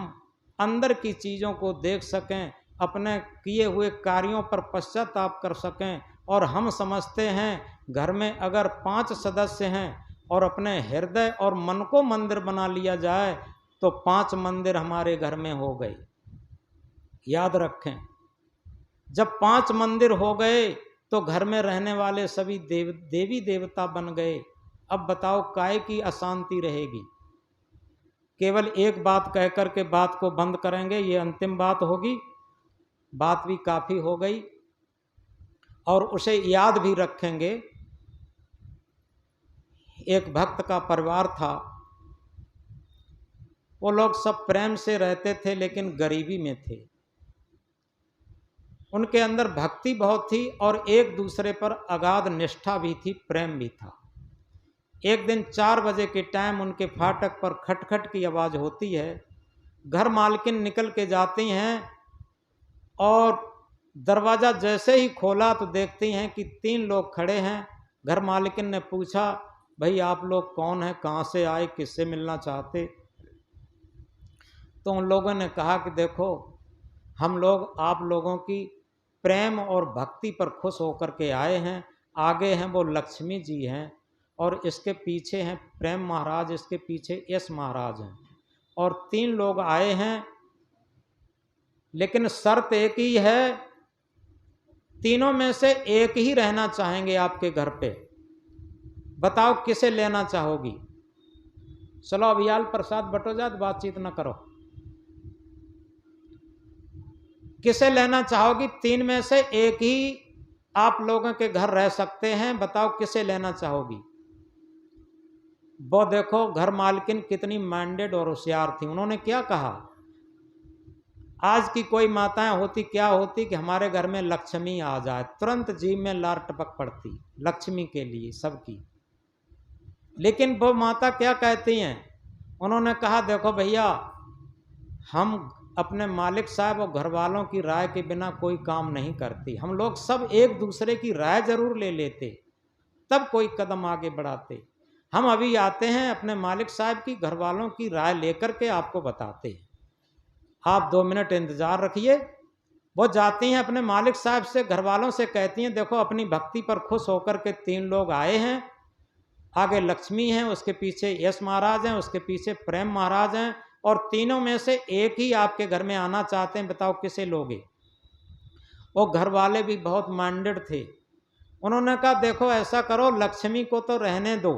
अंदर की चीज़ों को देख सकें, अपने किए हुए कार्यों पर पश्चाताप कर सकें। और हम समझते हैं घर में अगर 5 सदस्य हैं और अपने हृदय और मन को मंदिर बना लिया जाए तो 5 मंदिर हमारे घर में हो गए। याद रखें, जब 5 मंदिर हो गए तो घर में रहने वाले सभी देवी देवता बन गए। अब बताओ काय की अशांति रहेगी। केवल एक बात कह कर के बात को बंद करेंगे, ये अंतिम बात होगी। बात भी काफ़ी हो गई और उसे याद भी रखेंगे। एक भक्त का परिवार था, वो लोग सब प्रेम से रहते थे लेकिन गरीबी में थे। उनके अंदर भक्ति बहुत थी और एक दूसरे पर अगाध निष्ठा भी थी, प्रेम भी था। एक दिन 4 बजे के टाइम उनके फाटक पर खटखट की आवाज़ होती है। घर मालकिन निकल के जाती हैं और दरवाज़ा जैसे ही खोला तो देखती हैं कि 3 लोग खड़े हैं। घर मालकिन ने पूछा, भाई आप लोग कौन हैं, कहाँ से आए, किससे मिलना चाहते? तो उन लोगों ने कहा कि देखो, हम लोग आप लोगों की प्रेम और भक्ति पर खुश होकर के आए हैं। आगे हैं वो लक्ष्मी जी हैं और इसके पीछे हैं प्रेम महाराज, इसके पीछे यश महाराज हैं, और 3 लोग आए हैं, लेकिन शर्त एक ही है, तीनों में से एक ही रहना चाहेंगे आपके घर पे। बताओ किसे लेना चाहोगी? चलो अभियाल प्रसाद बटो जात, बातचीत ना करो। किसे लेना चाहोगी? 3 में से एक ही आप लोगों के घर रह सकते हैं, बताओ किसे लेना चाहोगी? वो देखो घर मालकिन कितनी माइंडेड और होशियार थी। उन्होंने क्या कहा, आज की कोई माताएं होती क्या होती कि हमारे घर में लक्ष्मी आ जाए, तुरंत जीभ में लार टपक पड़ती लक्ष्मी के लिए सबकी। लेकिन वो माता क्या कहती हैं, उन्होंने कहा देखो भैया, हम अपने मालिक साहब और घर वालों की राय के बिना कोई काम नहीं करती। हम लोग सब एक दूसरे की राय जरूर ले लेते, तब कोई कदम आगे बढ़ाते। हम अभी आते हैं, अपने मालिक साहब की, घर वालों की राय लेकर के आपको बताते हैं, आप 2 मिनट इंतज़ार रखिए। वो जाती हैं अपने मालिक साहब से, घर वालों से कहती हैं देखो अपनी भक्ति पर खुश होकर के 3 लोग आए हैं, आगे लक्ष्मी हैं, उसके पीछे यश महाराज हैं, उसके पीछे प्रेम महाराज हैं, और तीनों में से एक ही आपके घर में आना चाहते हैं, बताओ किसे लोगे? वो घर वाले भी बहुत माइंडेड थे। उन्होंने कहा देखो ऐसा करो, लक्ष्मी को तो रहने दो,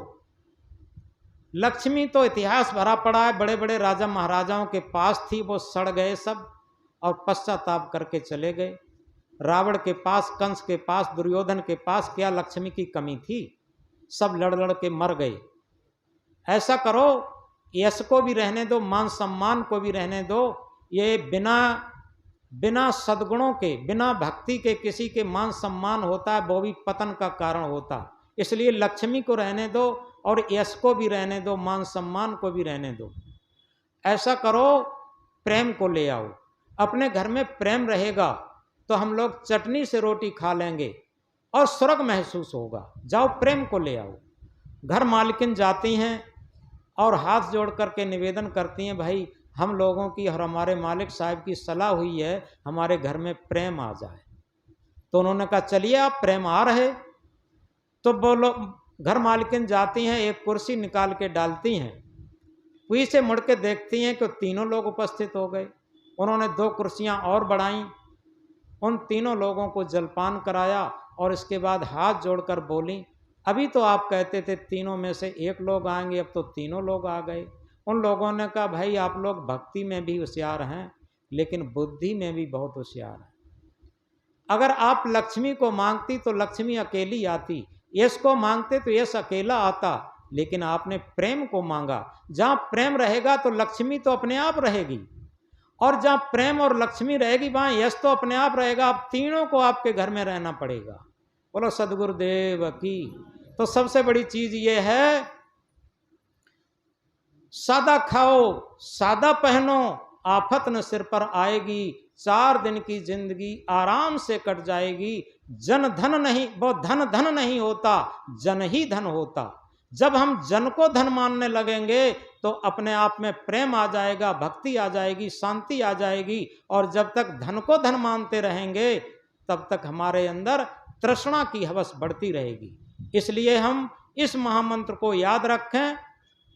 लक्ष्मी तो इतिहास भरा पड़ा है, बड़े बड़े राजा महाराजाओं के पास थी, वो सड़ गए सब और पश्चाताप करके चले गए। रावण के पास, कंस के पास, दुर्योधन के पास क्या लक्ष्मी की कमी थी? सब लड़ लड़ के मर गए। ऐसा करो, यश को भी रहने दो, मान सम्मान को भी रहने दो। ये बिना सद्गुणों के, बिना भक्ति के किसी के मान सम्मान होता है, वो भी पतन का कारण होता। इसलिए लक्ष्मी को रहने दो और यश को भी रहने दो, मान सम्मान को भी रहने दो। ऐसा करो, प्रेम को ले आओ। अपने घर में प्रेम रहेगा तो हम लोग चटनी से रोटी खा लेंगे और स्वर्ग महसूस होगा। जाओ प्रेम को ले आओ। घर मालकिन जाती हैं और हाथ जोड़ करके निवेदन करती हैं, भाई हम लोगों की और हमारे मालिक साहब की सलाह हुई है हमारे घर में प्रेम आ जाए। तो उन्होंने कहा चलिए आप प्रेम आ रहे। तो बोलो घर मालकिन जाती हैं, एक कुर्सी निकाल के डालती हैं, पीछे मुड़ के देखती हैं कि तीनों लोग उपस्थित हो गए। उन्होंने 2 कुर्सियां और बढ़ाई, उन तीनों लोगों को जलपान कराया और इसके बाद हाथ जोड़कर बोली, अभी तो आप कहते थे तीनों में से एक लोग आएंगे, अब तो तीनों लोग आ गए। उन लोगों ने कहा, भाई आप लोग भक्ति में भी होशियार हैं लेकिन बुद्धि में भी बहुत होशियार हैं। अगर आप लक्ष्मी को मांगती तो लक्ष्मी अकेली आती, यश को मांगते तो यश अकेला आता, लेकिन आपने प्रेम को मांगा। जहां प्रेम रहेगा तो लक्ष्मी तो अपने आप रहेगी, और जहां प्रेम और लक्ष्मी रहेगी वहां यश तो अपने आप रहेगा। आप तीनों को आपके घर में रहना पड़ेगा। बोलो सदगुरुदेव की। तो सबसे बड़ी चीज ये है, सादा खाओ सादा पहनो, आफत न सिर पर आएगी, 4 दिन की जिंदगी आराम से कट जाएगी। जन धन नहीं, वो धन नहीं होता, जन ही धन होता। जब हम जन को धन मानने लगेंगे तो अपने आप में प्रेम आ जाएगा, भक्ति आ जाएगी, शांति आ जाएगी। और जब तक धन को धन मानते रहेंगे तब तक हमारे अंदर तृष्णा की हवस बढ़ती रहेगी। इसलिए हम इस महामंत्र को याद रखें,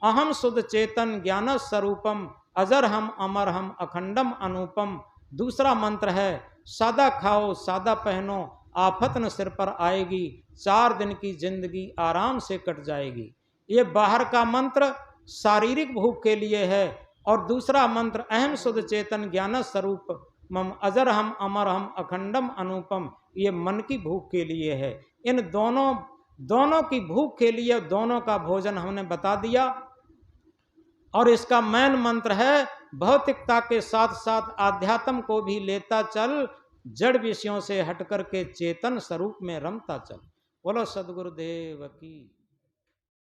अहम शुद्ध चेतन ज्ञान स्वरूपम, अजर हम अमर हम अखंडम अनुपम। दूसरा मंत्र है, सादा खाओ सादा पहनो, आफत न सिर पर आएगी, 4 दिन की जिंदगी आराम से कट जाएगी। ये बाहर का मंत्र शारीरिक भूख के लिए है, और दूसरा मंत्र अहम शुद्ध चेतन ज्ञान स्वरूप मम अजर हम अमर हम अखंडम अनुपम, ये मन की भूख के लिए है। इन दोनों की भूख के लिए दोनों का भोजन हमने बता दिया। और इसका मेन मंत्र है, भौतिकता के साथ साथ आध्यात्म को भी लेता चल, जड़ विषयों से हट करके चेतन स्वरूप में रमता चल। बोलो सदगुरुदेव की।